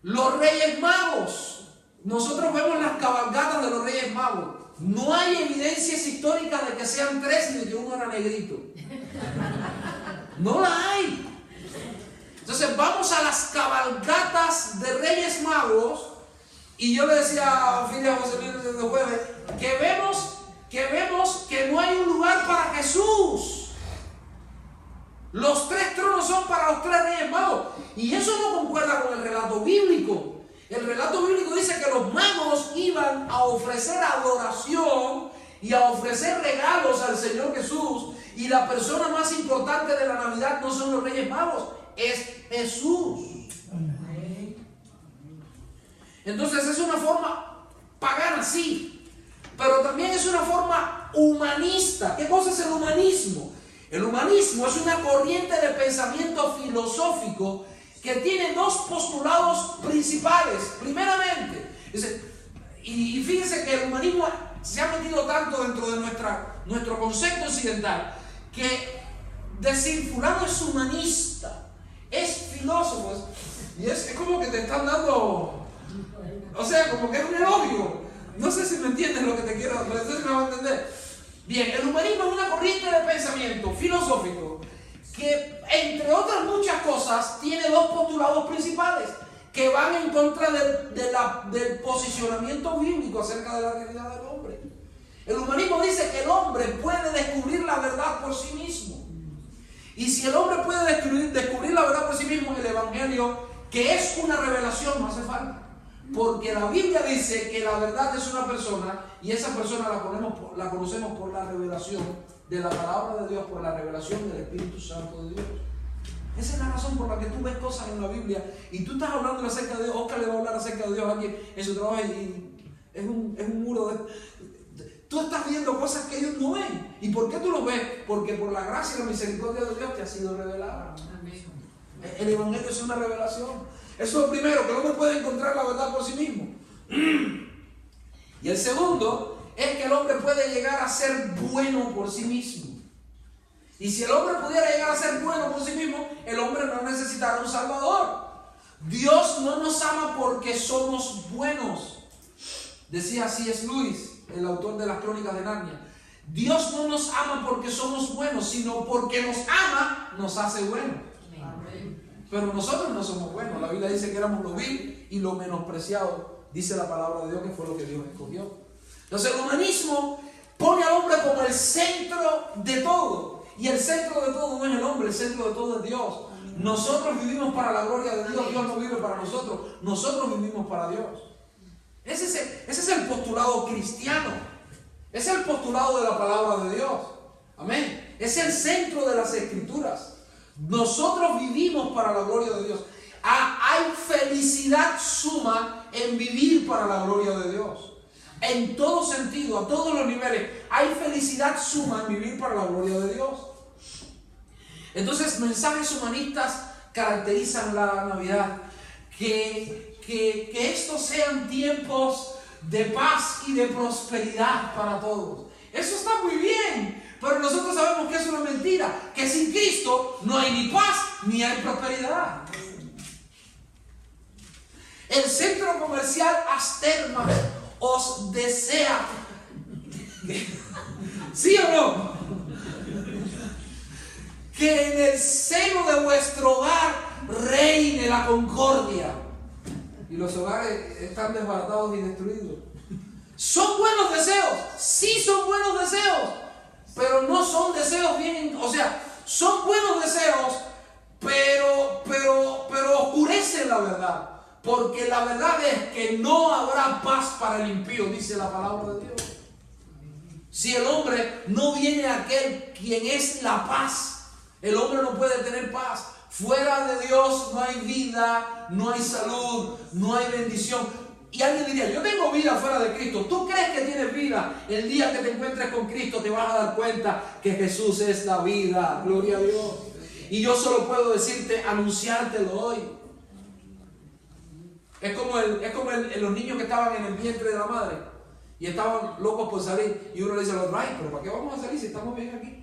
Los Reyes Magos, nosotros vemos las cabalgatas de los Reyes Magos. magos. No hay evidencias históricas de que sean 3 y de que uno era negrito. No la hay. Entonces vamos a las cabalgatas de Reyes Magos. Y yo le decía a Ofelia José Luis de jueves que vemos que no hay un lugar para Jesús. Los 3 tronos son para los 3 Reyes Magos. Y eso no concuerda con el relato bíblico. El relato bíblico dice que los magos iban a ofrecer adoración y a ofrecer regalos al Señor Jesús. Y la persona más importante de la Navidad no son los Reyes Magos, es Jesús. Entonces es una forma pagana, sí, pero también es una forma humanista. ¿Qué cosa es el humanismo? El humanismo es una corriente de pensamiento filosófico que tiene 2 postulados principales. Primeramente, y fíjense que el humanismo se ha metido tanto dentro de nuestro concepto occidental que decir fulano es humanista, es filósofo, y es como que te están dando... O sea, como que es un elogio. No sé si me entiendes lo que te quiero, no sé si me va a entender. Bien, el humanismo es una corriente de pensamiento filosófico que, entre otras muchas cosas, tiene 2 postulados principales que van en contra del posicionamiento bíblico acerca de la realidad del hombre. El humanismo dice que el hombre puede descubrir la verdad por sí mismo. Y si el hombre puede descubrir la verdad por sí mismo en el Evangelio, que es una revelación, no hace falta. Porque la Biblia dice que la verdad es una persona y esa persona la conocemos por la revelación de la palabra de Dios, por la revelación del Espíritu Santo de Dios. Esa es la razón por la que tú ves cosas en la Biblia y tú estás hablando acerca de Dios. Oscar le va a hablar acerca de Dios aquí en su trabajo y es un muro de... Tú estás viendo cosas que ellos no ven. ¿Y por qué tú lo ves? Porque por la gracia y la misericordia de Dios te ha sido revelada. El Evangelio es una revelación. Eso es lo primero, que el hombre puede encontrar la verdad por sí mismo. Y el segundo es que el hombre puede llegar a ser bueno por sí mismo. Y si el hombre pudiera llegar a ser bueno por sí mismo, el hombre no necesitará un salvador. Dios no nos ama porque somos buenos. Decía C.S. Lewis, el autor de las Crónicas de Narnia. Dios no nos ama porque somos buenos, sino porque nos ama, nos hace buenos. Pero nosotros no somos buenos. La Biblia dice que éramos lo vil y lo menospreciado. Dice la palabra de Dios que fue lo que Dios escogió. Entonces el humanismo pone al hombre como el centro de todo. Y el centro de todo no es el hombre, el centro de todo es Dios. Nosotros vivimos para la gloria de Dios. Dios no vive para nosotros. Nosotros vivimos para Dios. Ese es el postulado cristiano. Ese es el postulado de la palabra de Dios. Amén. Es el centro de las Escrituras. Nosotros vivimos para la gloria de Dios. Hay felicidad suma en vivir para la gloria de Dios. En todo sentido, a todos los niveles, hay felicidad suma en vivir para la gloria de Dios. Entonces, mensajes humanistas caracterizan la Navidad. Que estos sean tiempos de paz y de prosperidad para todos. Eso está muy bien. Pero nosotros sabemos que es una mentira, que sin Cristo no hay ni paz ni hay prosperidad. El centro comercial Asterma os desea, ¿sí o no? Que en el seno de vuestro hogar reine la concordia. Y los hogares están desbaratados y destruidos. ¿Son buenos deseos? Sí, son buenos deseos. Pero no son deseos bien, o sea, son buenos deseos, pero oscurecen la verdad. Porque la verdad es que no habrá paz para el impío, dice la palabra de Dios. Si el hombre no viene a aquel quien es la paz, el hombre no puede tener paz. Fuera de Dios no hay vida, no hay salud, no hay bendición. Y alguien diría, yo tengo vida fuera de Cristo. ¿Tú crees que tienes vida? El día que te encuentres con Cristo te vas a dar cuenta que Jesús es la vida. Gloria a Dios. Y yo solo puedo decirte, anunciártelo hoy. Es como los niños que estaban en el vientre de la madre y estaban locos por salir. Y uno le dice al otro, ay, pero ¿para qué vamos a salir si estamos bien aquí?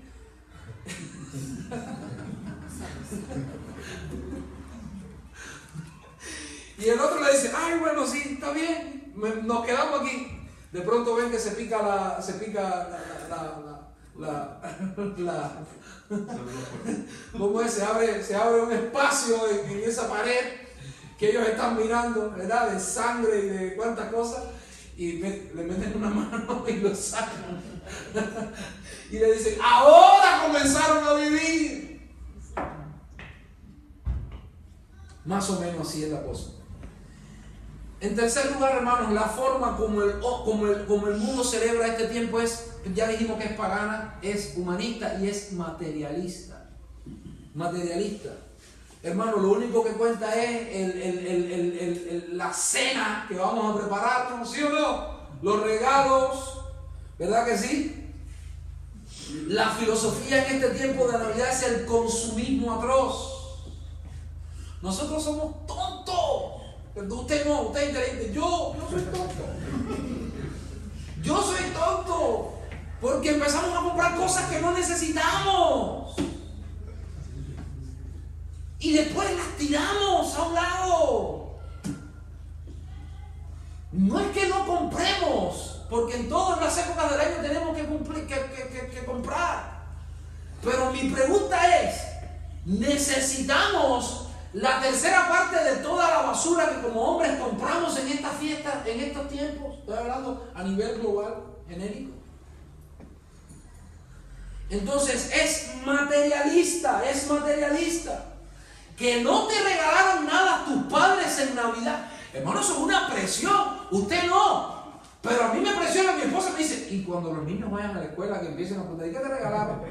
Y el otro le dice, ay, bueno, sí, está bien, nos quedamos aquí. De pronto ven que se pica ¿cómo es? Se abre un espacio en esa pared que ellos están mirando, ¿verdad? De sangre y de cuántas cosas, y le meten una mano y lo sacan. Y le dicen, ahora comenzaron a vivir. Más o menos así es la cosa. En tercer lugar, hermanos, la forma como el mundo celebra este tiempo es, ya dijimos que es pagana, es humanista y es materialista. Materialista. Hermano, lo único que cuenta es la cena que vamos a prepararnos, ¿sí o no? Los regalos, ¿verdad que sí? La filosofía en este tiempo de Navidad es el consumismo atroz. Nosotros somos tontos. Usted no, usted es inteligente. Yo soy tonto. Yo soy tonto. Porque empezamos a comprar cosas que no necesitamos. Y después las tiramos a un lado. No es que no compremos, porque en todas las épocas del año tenemos que comprar. Pero mi pregunta es, ¿necesitamos la tercera parte de toda la basura que como hombres compramos en estas fiestas, en estos tiempos? Estoy hablando a nivel global, genérico. Entonces es materialista. Que no te regalaron nada tus padres en Navidad. Hermano, eso es una presión. Usted no. Pero a mí me presiona, mi esposa me dice, y cuando los niños vayan a la escuela, que empiecen a preguntar, ¿y qué te regalaron?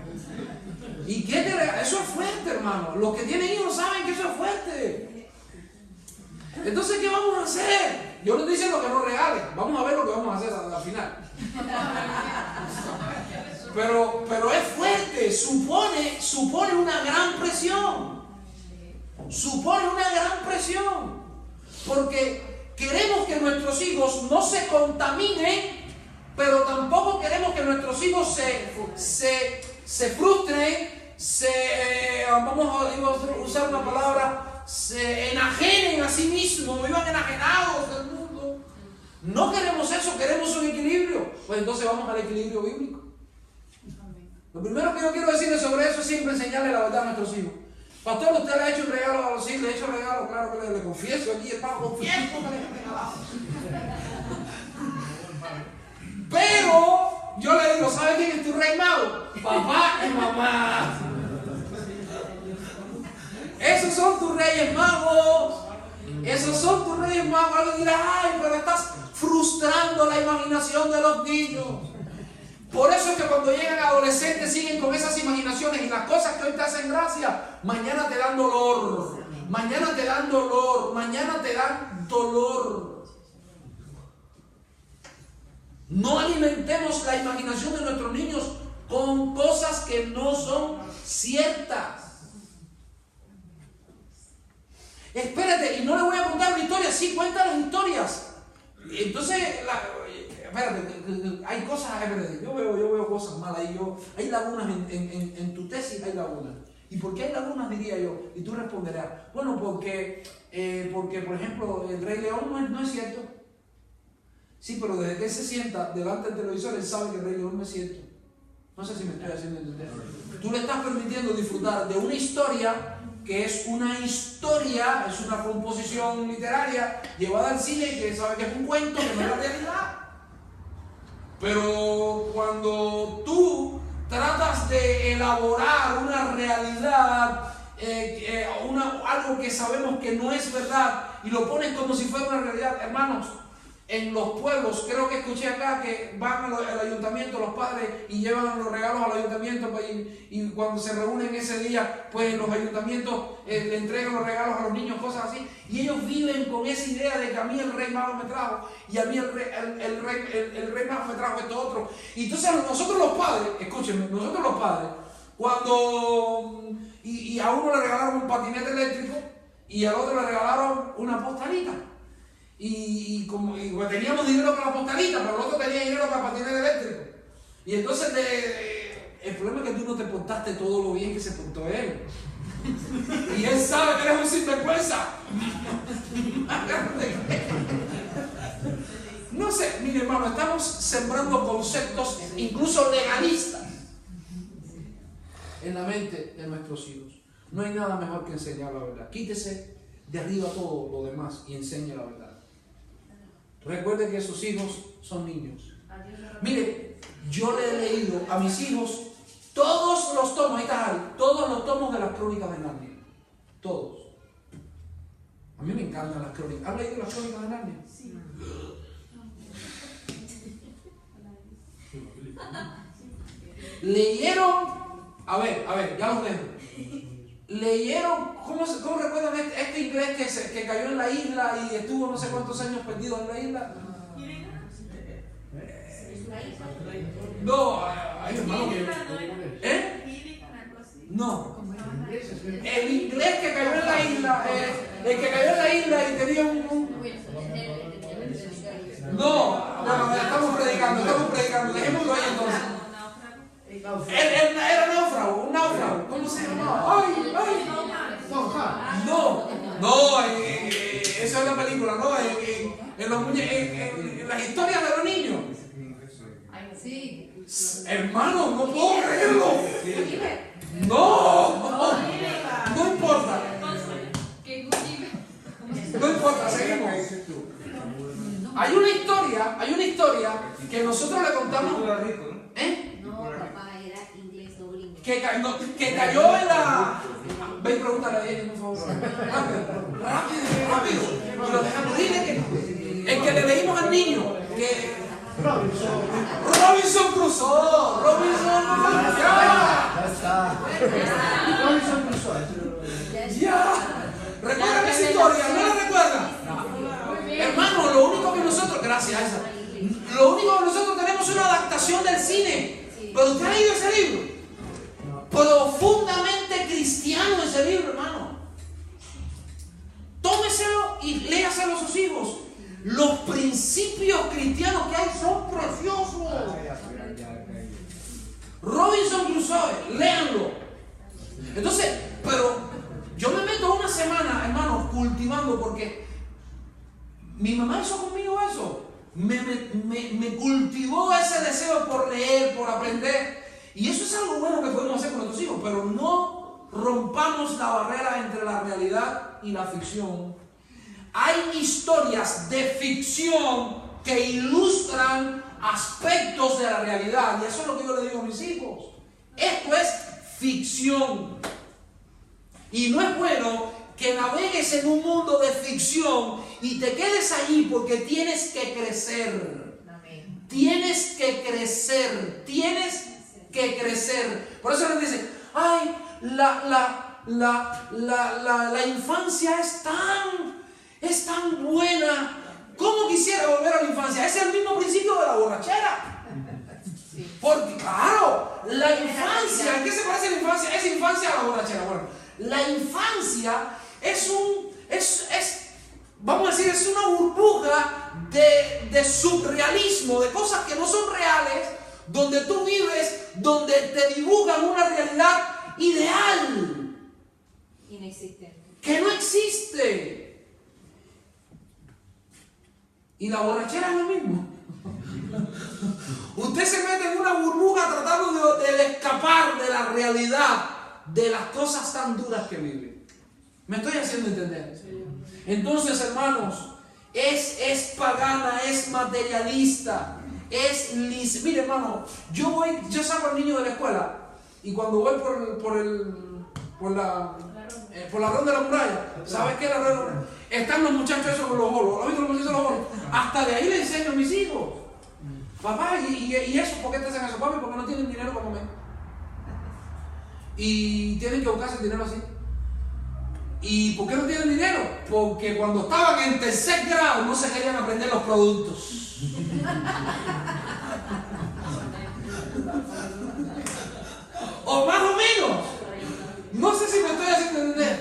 ¿Y qué te regalaron? Eso es fuerte, hermano. Los que tienen hijos saben que eso es fuerte. Entonces, ¿qué vamos a hacer? Yo no estoy diciendo que no regalen. Vamos a ver lo que vamos a hacer al final. Pero es fuerte. Supone una gran presión. Supone una gran presión. Porque queremos que nuestros hijos no se contaminen, pero tampoco queremos que nuestros hijos se frustren, vamos a usar una palabra, se enajenen a sí mismos, vivan enajenados del mundo. No queremos eso, queremos un equilibrio. Pues entonces vamos al equilibrio bíblico. Lo primero que yo quiero decirles sobre eso es siempre enseñarle la verdad a nuestros hijos. Pastor, ¿usted le ha hecho un regalo a los hijos? ¿Le ha hecho un regalo? Claro que le confieso aquí, hermano, confieso que le he regalado. Pero yo le digo, ¿sabe quién es tu rey mago? Papá y mamá. Esos son tus reyes magos. Esos son tus reyes magos. Alguien dirá, ay, pero estás frustrando la imaginación de los niños. Por eso es que cuando llegan adolescentes siguen con esas imaginaciones y las cosas que hoy te hacen gracia, mañana te dan dolor. Mañana te dan dolor. Mañana te dan dolor. No alimentemos la imaginación de nuestros niños con cosas que no son ciertas. Espérate, y no le voy a contar una historia. Sí, cuenta las historias. Entonces, espérate, hay cosas, espérate, yo veo cosas malas ahí. Hay lagunas en tu tesis, hay lagunas. ¿Y por qué hay lagunas, diría yo? Y tú responderás, bueno, porque por ejemplo, el Rey León no es cierto. Sí, pero desde que él se sienta delante del televisor, él sabe que el Rey León no es cierto. No sé si me estoy haciendo entender. Tú le estás permitiendo disfrutar de una historia que es una historia, es una composición literaria llevada al cine y que sabe que es un cuento, que no es la realidad. Pero cuando tú tratas de elaborar una realidad, algo que sabemos que no es verdad, y lo pones como si fuera una realidad, hermanos, en los pueblos, creo que escuché acá que van al ayuntamiento los padres y llevan los regalos al ayuntamiento y cuando se reúnen ese día, pues los ayuntamientos le entregan los regalos a los niños, cosas así, y ellos viven con esa idea de que a mí el rey mago me trajo y a mí el rey mago me trajo esto otro. Y entonces nosotros los padres, escúchenme, nosotros los padres, cuando y a uno le regalaron un patinete eléctrico y al otro le regalaron una postalita. Y pues teníamos dinero para la postalita, pero el otro tenía dinero para el patinete eléctrico. Y entonces el problema es que tú no te portaste todo lo bien que se portó él. Y él sabe que eres un sinvergüenza. No Entonces, mire hermano, estamos sembrando conceptos incluso legalistas en la mente de nuestros hijos. No hay nada mejor que enseñar la verdad. Quítese de arriba todo lo demás y enseñe la verdad. Recuerde que sus hijos son niños. Mire, yo le he leído a mis hijos todos los tomos, ahí está Harry, todos los tomos de las Crónicas de Narnia. Todos. A mí me encantan las crónicas. ¿Has leído las Crónicas de Narnia? Sí. Leyeron, a ver, ya los dejo. Leyeron, ¿cómo recuerdan este inglés que cayó en la isla y estuvo no sé cuántos años perdido en la isla? No, ay hermano, no. El inglés que cayó en la isla, el que cayó en la isla y tenía No, estamos predicando, dejémoslo ahí entonces. Era náufrago, un náufrago. ¿Cómo se llamaba? No, eso es la película, ¿no? En las historias de los niños. Sí. Hermano, no puedo creerlo. No importa. No importa, seguimos. Hay una historia que nosotros le contamos. No, papá, era inglés o gringo. Que cayó en la. Ve y pregúntale a ella, por favor. Rápido. Pero déjame dile que el que le leímos al niño, que Robinson Crusoe. Ya. ¿Recuerdan esa historia? ¿No la recuerdan? Hermano, lo único que nosotros, gracias a esa, lo único que nosotros tenemos es una adaptación del cine. Pero usted ha leído ese libro. Profundamente cristiano ese libro, hermano. Tómeselo y léaselo a sus hijos. Los principios cristianos que hay son preciosos. Robinson Crusoe, léanlo. Entonces, pero yo me meto una semana, hermano, cultivando porque mi mamá hizo conmigo eso. Me cultivó ese deseo por leer, por aprender. Y eso es algo bueno que podemos hacer con nuestros hijos, pero no rompamos la barrera entre la realidad y la ficción. Hay historias de ficción que ilustran aspectos de la realidad, y eso es lo que yo le digo a mis hijos. Esto es ficción. Y no es bueno que navegues en un mundo de ficción y te quedes allí porque tienes que crecer. Amén. Tienes que crecer. Por eso les dice, ay, la infancia es tan buena. ¿Cómo quisiera volver a la infancia? Es el mismo principio de la borrachera. Porque claro, la infancia, ¿en qué se parece la infancia? Es infancia a la borrachera. Bueno, la infancia vamos a decir, es una burbuja de surrealismo, de cosas que no son reales, donde tú vives, donde te dibujan una realidad ideal. Inexistente. Que no existe. Y la borrachera es lo mismo. Usted se mete en una burbuja tratando de escapar de la realidad, de las cosas tan duras que vive. ¿Me estoy haciendo entender? Entonces, hermanos, es pagana, es materialista, mire, hermano, yo saco al niño de la escuela y cuando voy por la ronda de la muralla, ¿sabes qué es la ronda de la muralla? Están los muchachos esos con los bolos. ¿Has visto los muchachos con los bolos? Hasta de ahí le enseño a mis hijos. Papá, ¿y eso? ¿Por qué te hacen eso? Papi, porque no tienen dinero para comer. Y tienen que buscarse el dinero así. ¿Y por qué no tienen dinero? Porque cuando estaban en tercer grado no se querían aprender los productos. O más o menos. No sé si me estoy haciendo entender.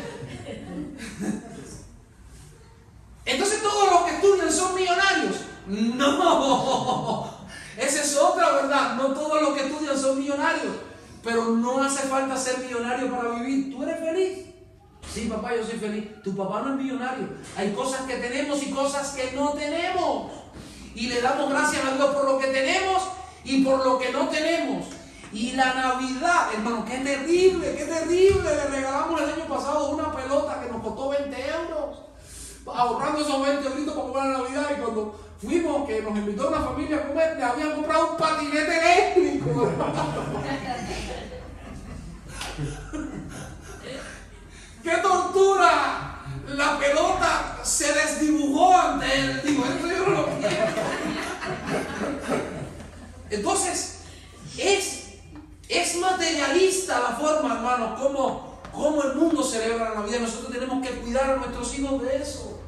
Entonces todos los que estudian son millonarios. No. Esa es otra verdad. No todos los que estudian son millonarios. Pero no hace falta ser millonario para vivir. ¿Tú eres feliz? Sí, papá, yo soy feliz. Tu papá no es millonario. Hay cosas que tenemos y cosas que no tenemos. y le damos gracias a Dios por lo que tenemos y por lo que no tenemos. Y la Navidad, hermano, qué terrible, qué terrible. Le regalamos el año pasado una pelota que nos costó 20 euros, ahorrando esos 20 euritos para comer la Navidad. Y cuando fuimos, que nos invitó una familia a comer, le habían comprado un patinete eléctrico. ¡Qué tortura! La pelota se desdibujó ante él. Digo, esto yo no lo quiero. Entonces, es materialista la forma, hermanos, como el mundo celebra la Navidad. Nosotros tenemos que cuidar a nuestros hijos de eso.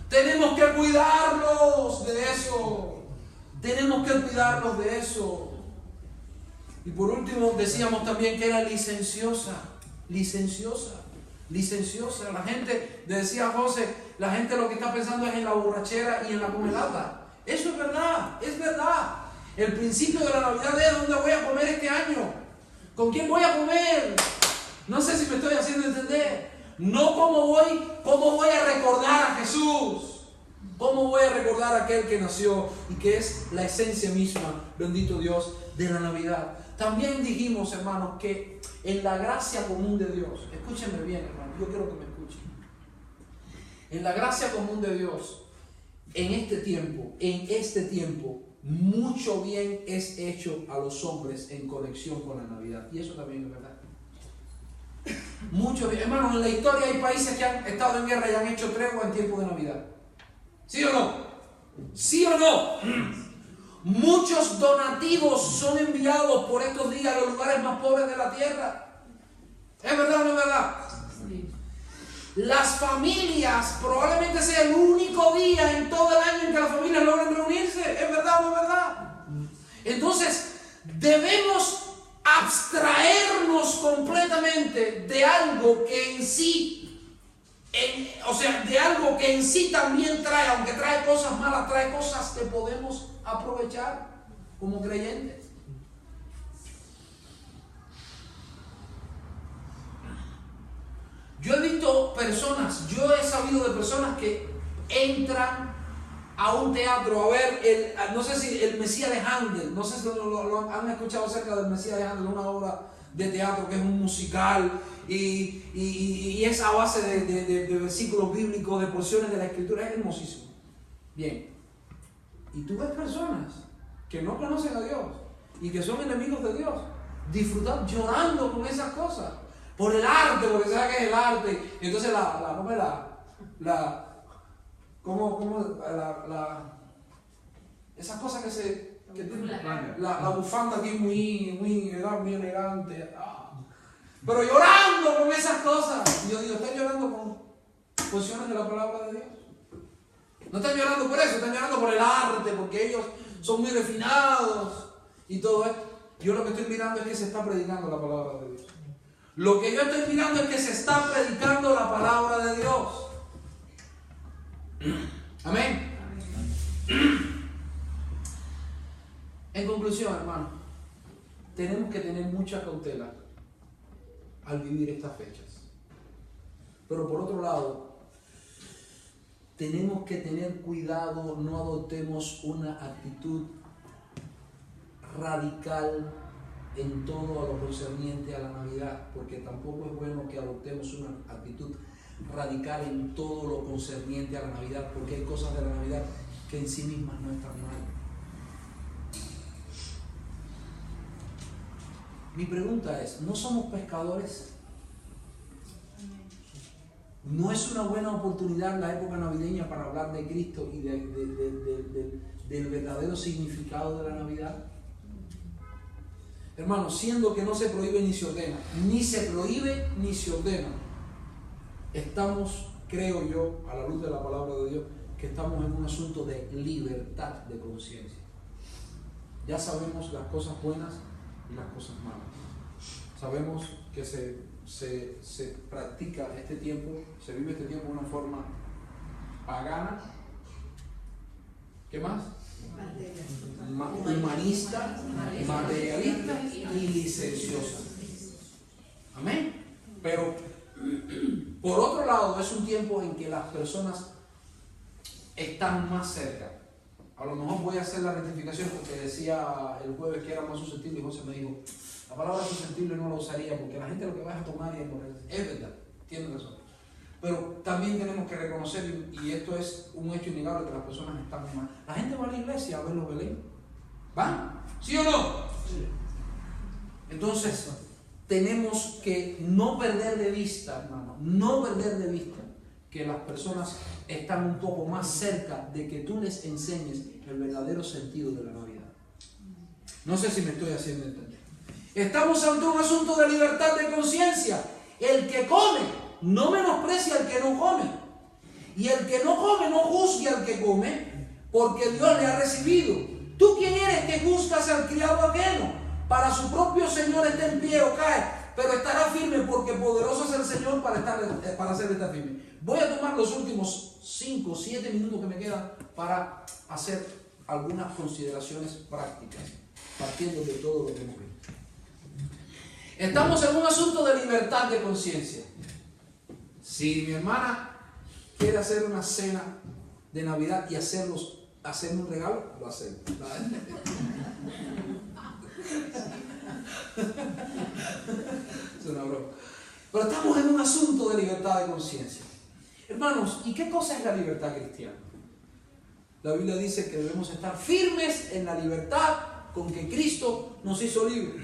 Tenemos que cuidarlos de eso. Tenemos que cuidarlos de eso. Y por último, decíamos también que era licenciosa. La gente, decía José, la gente lo que está pensando es en la borrachera y en la comelata. Eso es verdad, es verdad. El principio de la Navidad es dónde voy a comer este año, con quién voy a comer. No sé si me estoy haciendo entender. No cómo voy a recordar a Jesús. Cómo voy a recordar a aquel que nació y que es la esencia misma, bendito Dios, de la Navidad. También dijimos, hermanos, que en la gracia común de Dios, escúchenme bien, hermanos, yo quiero que me escuchen. En la gracia común de Dios, en este tiempo, mucho bien es hecho a los hombres en conexión con la Navidad. Y eso también es verdad. Mucho bien. Hermanos, en la historia hay países que han estado en guerra y han hecho tregua en tiempo de Navidad. ¿Sí o no? ¿Sí o no? Muchos donativos son enviados por estos días a los lugares más pobres de la tierra. ¿Es verdad o no es verdad? Sí. Las familias, probablemente sea el único día en todo el año en que las familias logran reunirse. ¿Es verdad o no es verdad? Entonces, debemos abstraernos completamente de algo que en sí, de algo que en sí también trae, aunque trae cosas malas, trae cosas que podemos aprovechar como creyentes. Yo he sabido de personas que entran a un teatro a ver no sé si el Mesías de Handel, no sé si lo han escuchado acerca del Mesías de Handel, una obra de teatro que es un musical y es a base de versículos bíblicos, de porciones de la Escritura, es hermosísimo. Bien, y tú ves personas que no conocen a Dios y que son enemigos de Dios, disfrutar llorando con esas cosas, por el arte, porque sabe que es el arte. Entonces esas cosas que tienen la bufanda aquí muy elegante, pero llorando con esas cosas. Y yo digo, están llorando con porciones de la palabra de Dios. No están llorando por eso, están llorando por el arte, porque ellos son muy refinados y todo esto. Yo lo que estoy mirando es que se está predicando la palabra de Dios. Lo que yo estoy mirando es que se está predicando la palabra de Dios. Amén. En conclusión, hermano, tenemos que tener mucha cautela al vivir estas fechas. Pero por otro lado, tenemos que tener cuidado, no adoptemos una actitud radical en todo a lo concerniente a la Navidad, porque tampoco es bueno que adoptemos una actitud radical en todo lo concerniente a la Navidad, porque hay cosas de la Navidad que en sí mismas no están mal. Mi pregunta es, ¿no somos pescadores? ¿No es una buena oportunidad la época navideña para hablar de Cristo y del verdadero significado de la Navidad? Hermanos, siendo que no se prohíbe ni se ordena, estamos, creo yo, a la luz de la palabra de Dios, que estamos en un asunto de libertad de conciencia. Ya sabemos las cosas buenas y las cosas malas. Sabemos que se practica este tiempo, se vive este tiempo de una forma pagana. ¿Qué más? Humanista, materialista y licenciosa. Amén. Pero por otro lado, es un tiempo en que las personas están más cerca A lo mejor voy a hacer la rectificación porque decía el jueves que era más susceptible y José me dijo, la palabra susceptible no la usaría porque la gente lo que va a tomar y a poner. Es verdad, tiene razón. Pero también tenemos que reconocer, y esto es un hecho innegable, que las personas están mal. La gente va a la iglesia a ver los Belén. ¿Van? ¿Sí o no? Sí. Entonces, tenemos que no perder de vista, hermano, no perder de vista que las personas están un poco más cerca de que tú les enseñes el verdadero sentido de la Navidad. No sé si me estoy haciendo entender. Estamos ante un asunto de libertad de conciencia. El que come no menosprecia al que no come. Y el que no come no juzgue al que come, porque Dios le ha recibido. ¿Tú quién eres que juzgas al criado ajeno? Para su propio Señor esté en pie o cae, pero estará firme porque poderoso es el Señor para hacer estar firme. Voy a tomar los últimos 5 o 7 minutos que me quedan para hacer algunas consideraciones prácticas, partiendo de todo lo que hemos visto. Estamos en un asunto de libertad de conciencia. Si mi hermana quiere hacer una cena de Navidad y hacerme un regalo, lo hacemos. Es una broma. Pero estamos en un asunto de libertad de conciencia. Hermanos, ¿y qué cosa es la libertad cristiana? La Biblia dice que debemos estar firmes en la libertad con que Cristo nos hizo libres.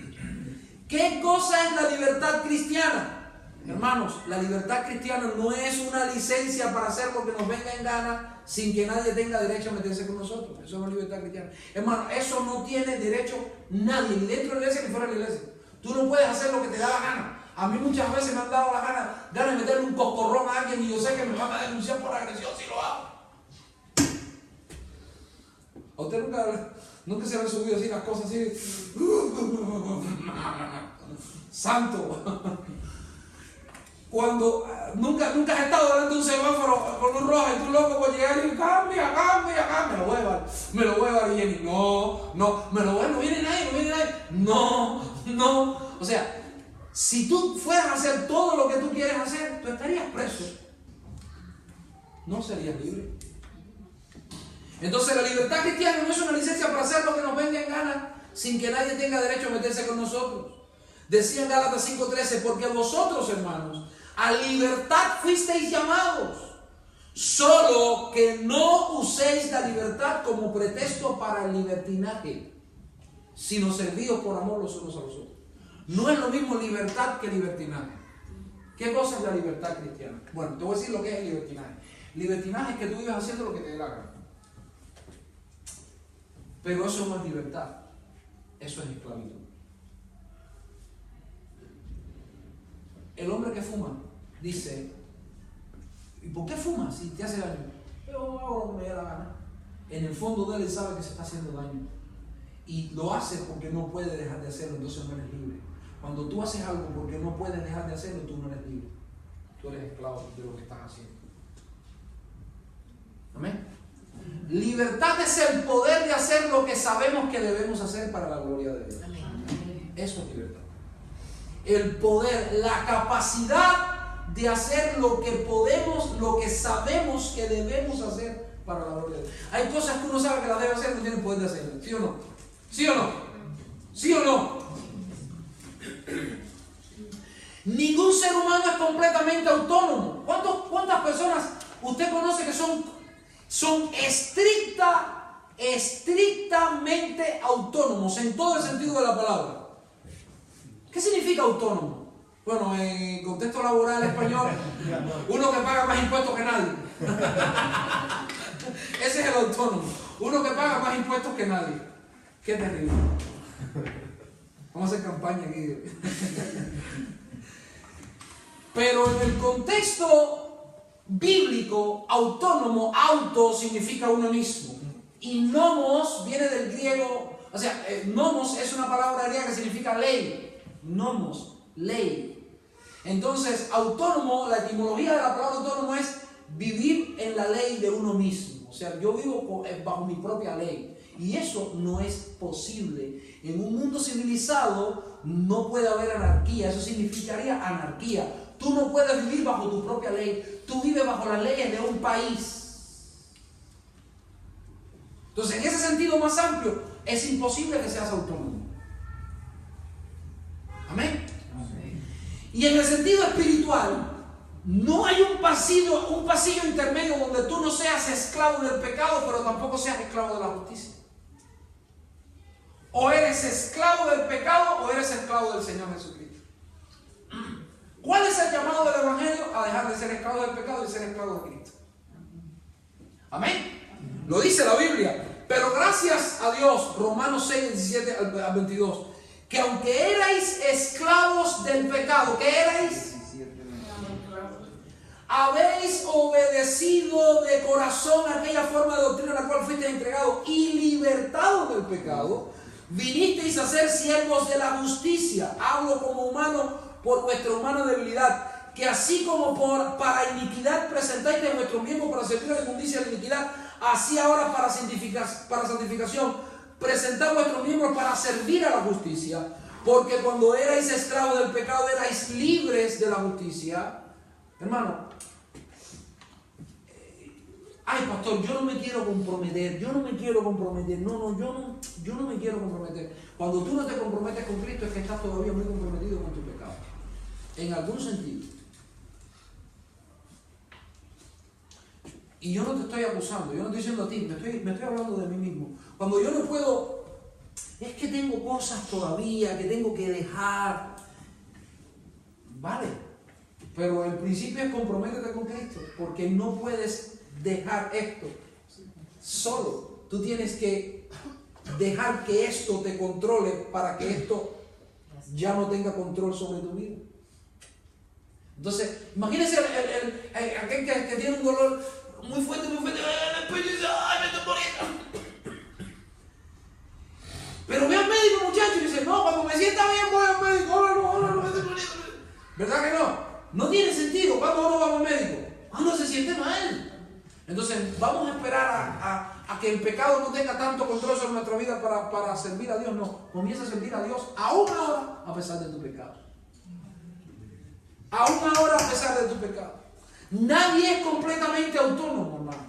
¿Qué cosa es la libertad cristiana? Hermanos, la libertad cristiana no es una licencia para hacer lo que nos venga en gana sin que nadie tenga derecho a meterse con nosotros. Eso no es libertad cristiana. Hermano, eso no tiene derecho nadie, ni dentro de la iglesia ni fuera de la iglesia. Tú no puedes hacer lo que te da la gana. A mí muchas veces me han dado la gana de meterle un coscorrón a alguien y yo sé que me van a denunciar por agresión si lo hago. ¿A usted nunca se han subido así las cosas así? Santo. Cuando nunca has estado delante de un semáforo con un rojo y tú loco por llegar y cambia, me lo voy a llevar y Jenny, no, no viene nadie, no. O sea, si tú fueras a hacer todo lo que tú quieres hacer, tú estarías preso. No serías libre. Entonces la libertad cristiana no es una licencia para hacer lo que nos venga en gana sin que nadie tenga derecho a meterse con nosotros. Decía en Gálatas 5:13, porque vosotros, hermanos, a libertad fuisteis llamados, solo que no uséis la libertad como pretexto para el libertinaje, sino servíos por amor los unos a los otros. No es lo mismo libertad que libertinaje. ¿Qué cosa es la libertad cristiana? Bueno, te voy a decir lo que es el libertinaje. Libertinaje es que tú vivas haciendo lo que te dé la gana. Pero eso no es libertad, eso es esclavitud. El hombre que fuma dice, ¿y por qué fuma si te hace daño? Yo hago lo que me dé la gana. En el fondo de él sabe que se está haciendo daño. Y lo hace porque no puede dejar de hacerlo, entonces no eres libre. Cuando tú haces algo porque no puedes dejar de hacerlo, tú no eres libre. Tú eres esclavo de lo que estás haciendo. Amén. Libertad es el poder de hacer lo que sabemos que debemos hacer para la gloria de Dios. Amén. Eso es libertad. El poder, la capacidad de hacer lo que podemos, lo que sabemos que debemos hacer para la gloria de Dios. Hay cosas que uno sabe que las debe hacer, no tiene poder de hacerlas. ¿Sí o no? ¿Sí o no? ¿Sí o no? Ningún ser humano es completamente autónomo. ¿Cuántas personas usted conoce que son estrictamente autónomos en todo el sentido de la palabra? ¿Qué significa autónomo? Bueno, en contexto laboral español, uno que paga más impuestos que nadie. Ese es el autónomo. Uno que paga más impuestos que nadie. Qué terrible. Vamos a hacer campaña aquí. Pero en el contexto bíblico, autónomo, auto significa uno mismo. Y nomos viene del griego, o sea, nomos es una palabra griega que significa ley. Nomos, ley. Entonces, autónomo, la etimología de la palabra autónomo es vivir en la ley de uno mismo. O sea, yo vivo bajo mi propia ley. Y eso no es posible. En un mundo civilizado no puede haber anarquía. Eso significaría anarquía. Tú no puedes vivir bajo tu propia ley. Tú vives bajo las leyes de un país. Entonces, en ese sentido más amplio, es imposible que seas autónomo. Amén. Y en el sentido espiritual, no hay un pasillo intermedio donde tú no seas esclavo del pecado, pero tampoco seas esclavo de la justicia. O eres esclavo del pecado o eres esclavo del Señor Jesucristo. ¿Cuál es el llamado del Evangelio? A dejar de ser esclavo del pecado y ser esclavo de Cristo. Amén. Lo dice la Biblia. Pero gracias a Dios, Romanos 6, 17 al 22, que aunque erais esclavos del pecado, ¿qué erais? Habéis obedecido de corazón aquella forma de doctrina a la cual fuisteis entregados y libertados del pecado, vinisteis a ser siervos de la justicia. Hablo como humano por vuestra humana debilidad, que así como para iniquidad presentáis de vuestros miembros para servir a la inmundicia de la iniquidad, así ahora para santificación presentad vuestros miembros para servir a la justicia, porque cuando erais esclavos del pecado erais libres de la justicia. Hermano, ay pastor, yo no me quiero comprometer, yo no me quiero comprometer, yo no me quiero comprometer. Cuando tú no te comprometes con Cristo es que estás todavía muy comprometido con tu pecado, en algún sentido. Y yo no te estoy acusando, yo no estoy diciendo a ti, me estoy hablando de mí mismo. Cuando yo no puedo, es que tengo cosas todavía que tengo que dejar. Vale, pero el principio es comprométete con Cristo, porque no puedes dejar esto solo. Tú tienes que dejar que esto te controle para que esto ya no tenga control sobre tu vida. Entonces, imagínense aquel que tiene un dolor muy fuerte, ay, me estoy muriendo. Pero ve al médico, muchacho, y dice, no, cuando me sienta bien voy al médico, ahora no me estoy muriendo. ¿Verdad que no? No tiene sentido. ¿Cuándo uno va al médico? Cuando se siente mal. Entonces, vamos a esperar a que el pecado no tenga tanto control sobre nuestra vida para servir a Dios. No, comienza a servir a Dios aún ahora a pesar de tu pecado. Aún ahora a pesar de tu pecado. Nadie es completamente autónomo, hermano.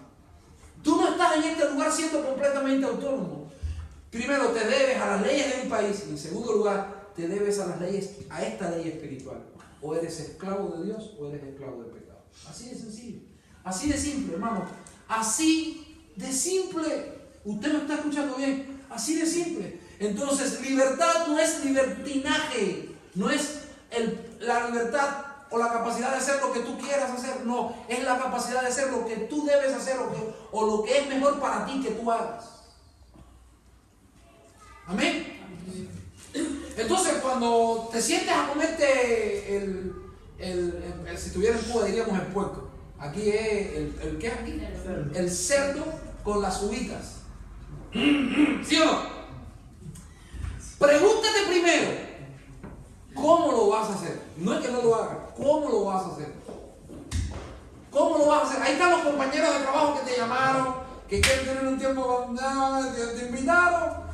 Tú no estás en este lugar siendo completamente autónomo. Primero, te debes a las leyes de un país. Y en segundo lugar, te debes a esta ley espiritual. O eres esclavo de Dios o eres esclavo del pecado. Así de sencillo. Así de simple, hermano. Así de simple. Usted me está escuchando bien. Así de simple. Entonces, libertad no es libertinaje. No es la libertad o la capacidad de hacer lo que tú quieras hacer. No, es la capacidad de hacer lo que tú debes hacer o lo que es mejor para ti que tú hagas. Amén. Entonces, cuando te sientes a comerte si estuviera en Cuba diríamos el puerco. Aquí es ¿qué es aquí? El cerdo con las uvitas. ¿Sí o no? Pregúntate primero, ¿cómo lo vas a hacer? No es que no lo hagas, ¿cómo lo vas a hacer? ¿Cómo lo vas a hacer? Ahí están los compañeros de trabajo que te llamaron, que quieren tener un tiempo, te invitaron.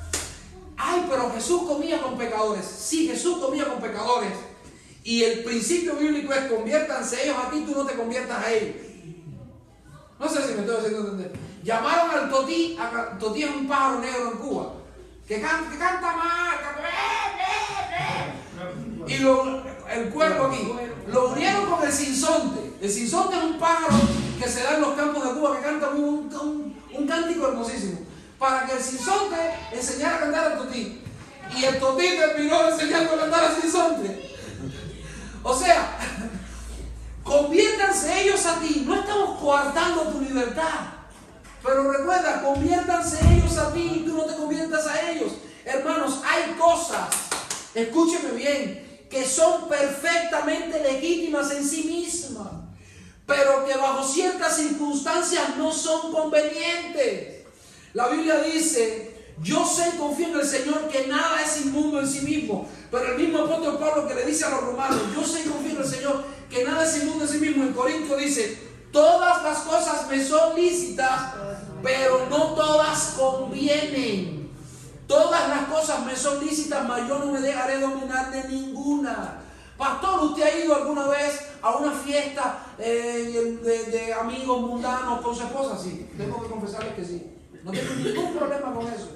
Ay, pero Jesús comía con pecadores. Sí, Jesús comía con pecadores. Y el principio bíblico es: conviértanse ellos a ti, tú no te conviertas a ellos. No sé si me estoy haciendo entender. Llamaron al totí. Totí es un pájaro negro en Cuba que canta mal. Y el cuervo aquí lo unieron con el sinsonte. El sinsonte es un pájaro que se da en los campos de Cuba, que canta un cántico hermosísimo, para que el sinsonte enseñara a cantar al totí. Y el totí terminó enseñando a cantar al sinsonte. O sea, conviértanse ellos a ti. No estamos coartando tu libertad. Pero recuerda, conviértanse ellos a ti y tú no te conviertas a ellos. Hermanos, hay cosas, escúcheme bien, que son perfectamente legítimas en sí mismas, pero que bajo ciertas circunstancias no son convenientes. La Biblia dice: yo sé y confío en el Señor que nada es inmundo en sí mismo. Pero el mismo apóstol Pablo que le dice a los romanos: yo sé y confío en el Señor que nada es inmundo en sí mismo. En Corintios dice: todas las cosas me son lícitas, pero no todas convienen. Todas las cosas me son lícitas, mas yo no me dejaré dominar de ninguna. Pastor, ¿usted ha ido alguna vez a una fiesta de amigos mundanos con su esposa? Sí, tengo que confesarles que sí. No tengo ningún problema con eso.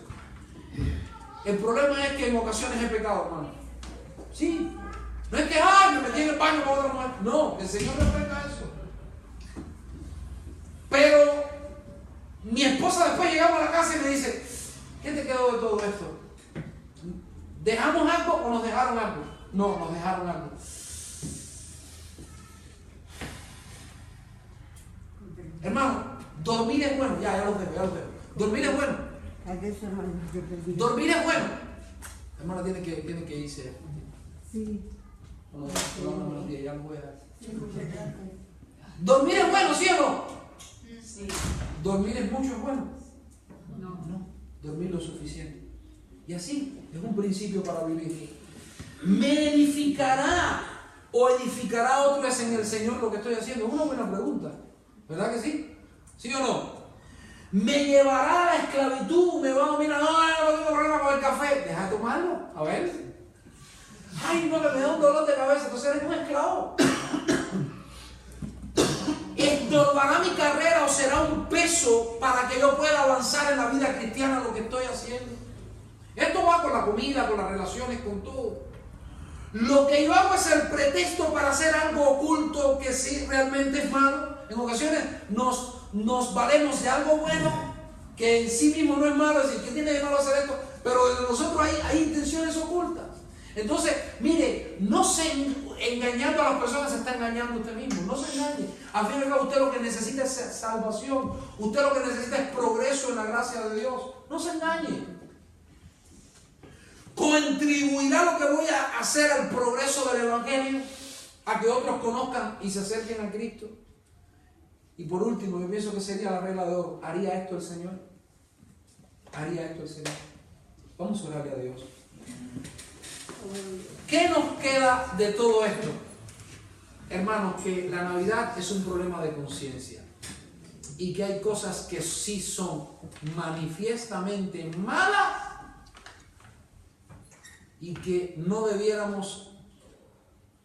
El problema es que en ocasiones he pecado, hermano. Sí. No es que, me metí en el baño con otra mujer. No, el Señor respeta eso. Pero mi esposa después llegamos a la casa y me dice, ¿qué te quedó de todo esto? ¿Dejamos algo o nos dejaron algo? No, nos dejaron algo. Hermano, dormir es bueno. Ya los dejo. Dormir es bueno. Dormir es bueno. Hermano, tiene que irse. Sí. Ya no voy a dar. Dormir es bueno, ¿sí o no? Sí. Dormir es mucho, es bueno. No. Dormir lo suficiente. Y así es un principio para vivir. ¿Me edificará o edificará otros en el Señor lo que estoy haciendo? Es una buena pregunta. ¿Verdad que sí? ¿Sí o no? ¿Me llevará a la esclavitud? ¿Me va a mirar? No tengo problema con el café. Deja de tomarlo. A ver. Ay, no, que me da un dolor de cabeza. Entonces eres un esclavo. ¿Estorbará mi carrera o será un peso para que yo pueda avanzar en la vida cristiana lo que estoy haciendo? Esto va con la comida, con las relaciones, con todo. Lo que yo hago es el pretexto para hacer algo oculto que sí realmente es malo. En ocasiones nos valemos de algo bueno que en sí mismo no es malo, es decir, ¿qué tiene de malo hacer esto? Pero en nosotros hay intenciones ocultas. Entonces, mire, no se engañando a las personas, se está engañando usted mismo. No se engañe. Al fin y al cabo, usted lo que necesita es salvación. Usted lo que necesita es progreso en la gracia de Dios. No se engañe. ¿Contribuirá lo que voy a hacer al progreso del Evangelio? A que otros conozcan y se acerquen a Cristo. Y por último, yo pienso que sería la regla de oro. ¿Haría esto el Señor? ¿Haría esto el Señor? Vamos a orarle a Dios. ¿Qué nos queda de todo esto? Hermanos, que la Navidad es un problema de conciencia. Y que hay cosas que sí son manifiestamente malas y que no debiéramos,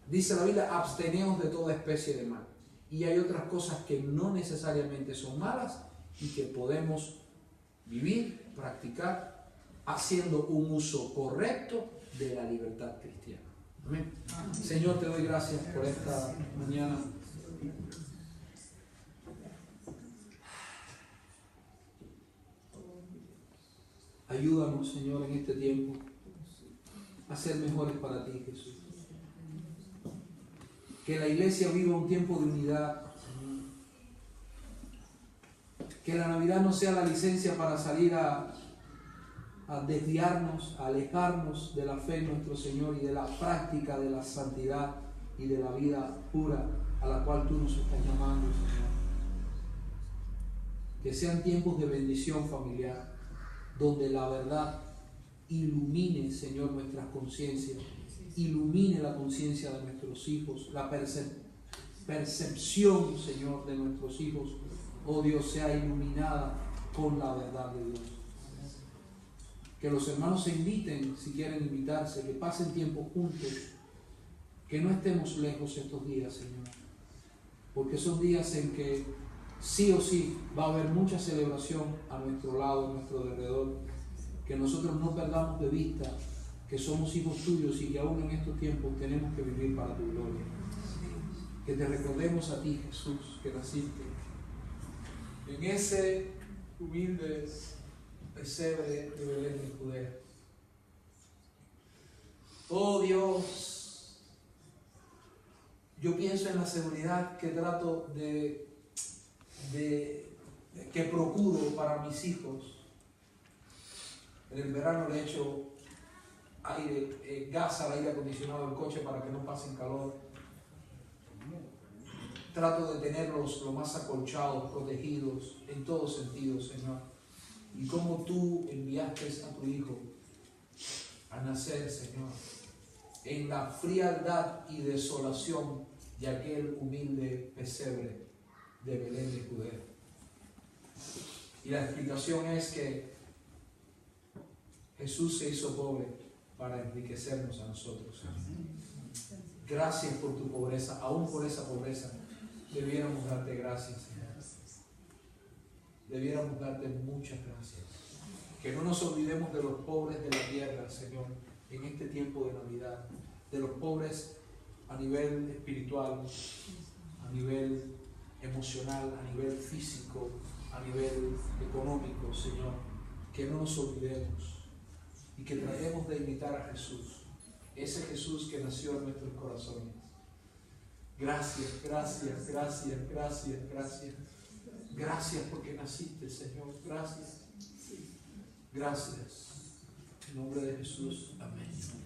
dice la Biblia, abstenernos de toda especie de mal. Y hay otras cosas que no necesariamente son malas y que podemos vivir, practicar, haciendo un uso correcto de la libertad cristiana. Amén. Señor, te doy gracias por esta mañana. Ayúdanos, Señor, en este tiempo a ser mejores para ti, Jesús. Que la iglesia viva un tiempo de unidad. Que la Navidad no sea la licencia para salir a desviarnos, a alejarnos de la fe en nuestro Señor y de la práctica de la santidad y de la vida pura a la cual tú nos estás llamando, Señor. Que sean tiempos de bendición familiar, donde la verdad ilumine, Señor, nuestras conciencias, ilumine la conciencia de nuestros hijos, la percepción, Señor, de nuestros hijos, oh Dios, sea iluminada con la verdad de Dios. Que los hermanos se inviten, si quieren invitarse, que pasen tiempo juntos, que no estemos lejos estos días, Señor, porque son días en que sí o sí va a haber mucha celebración a nuestro lado, a nuestro alrededor. Que nosotros no perdamos de vista que somos hijos tuyos y que aún en estos tiempos tenemos que vivir para tu gloria. Que te recordemos a ti, Jesús, que naciste en ese humilde pesebre de Belén de Judea. Oh Dios, yo pienso en la seguridad que trato que procuro para mis hijos. En el verano le echo gas al aire acondicionado del coche para que no pasen calor. Trato de tenerlos lo más acolchados, protegidos, en todos sentidos, Señor. Y como tú enviaste a tu Hijo a nacer, Señor, en la frialdad y desolación de aquel humilde pesebre de Belén de Judea. Y la explicación es que Jesús se hizo pobre para enriquecernos a nosotros. Gracias por tu pobreza, aún por esa pobreza debiéramos darte gracias, Señor. debiéramos darte muchas gracias. Que no nos olvidemos de los pobres de la tierra, Señor, en este tiempo de Navidad, de los pobres a nivel espiritual, a nivel emocional, a nivel físico, a nivel económico, Señor. Que no nos olvidemos y que tratemos de imitar a Jesús, ese Jesús que nació en nuestros corazones. Gracias, gracias, gracias, gracias, gracias. Gracias porque naciste, Señor. Gracias. Gracias. En nombre de Jesús. Amén.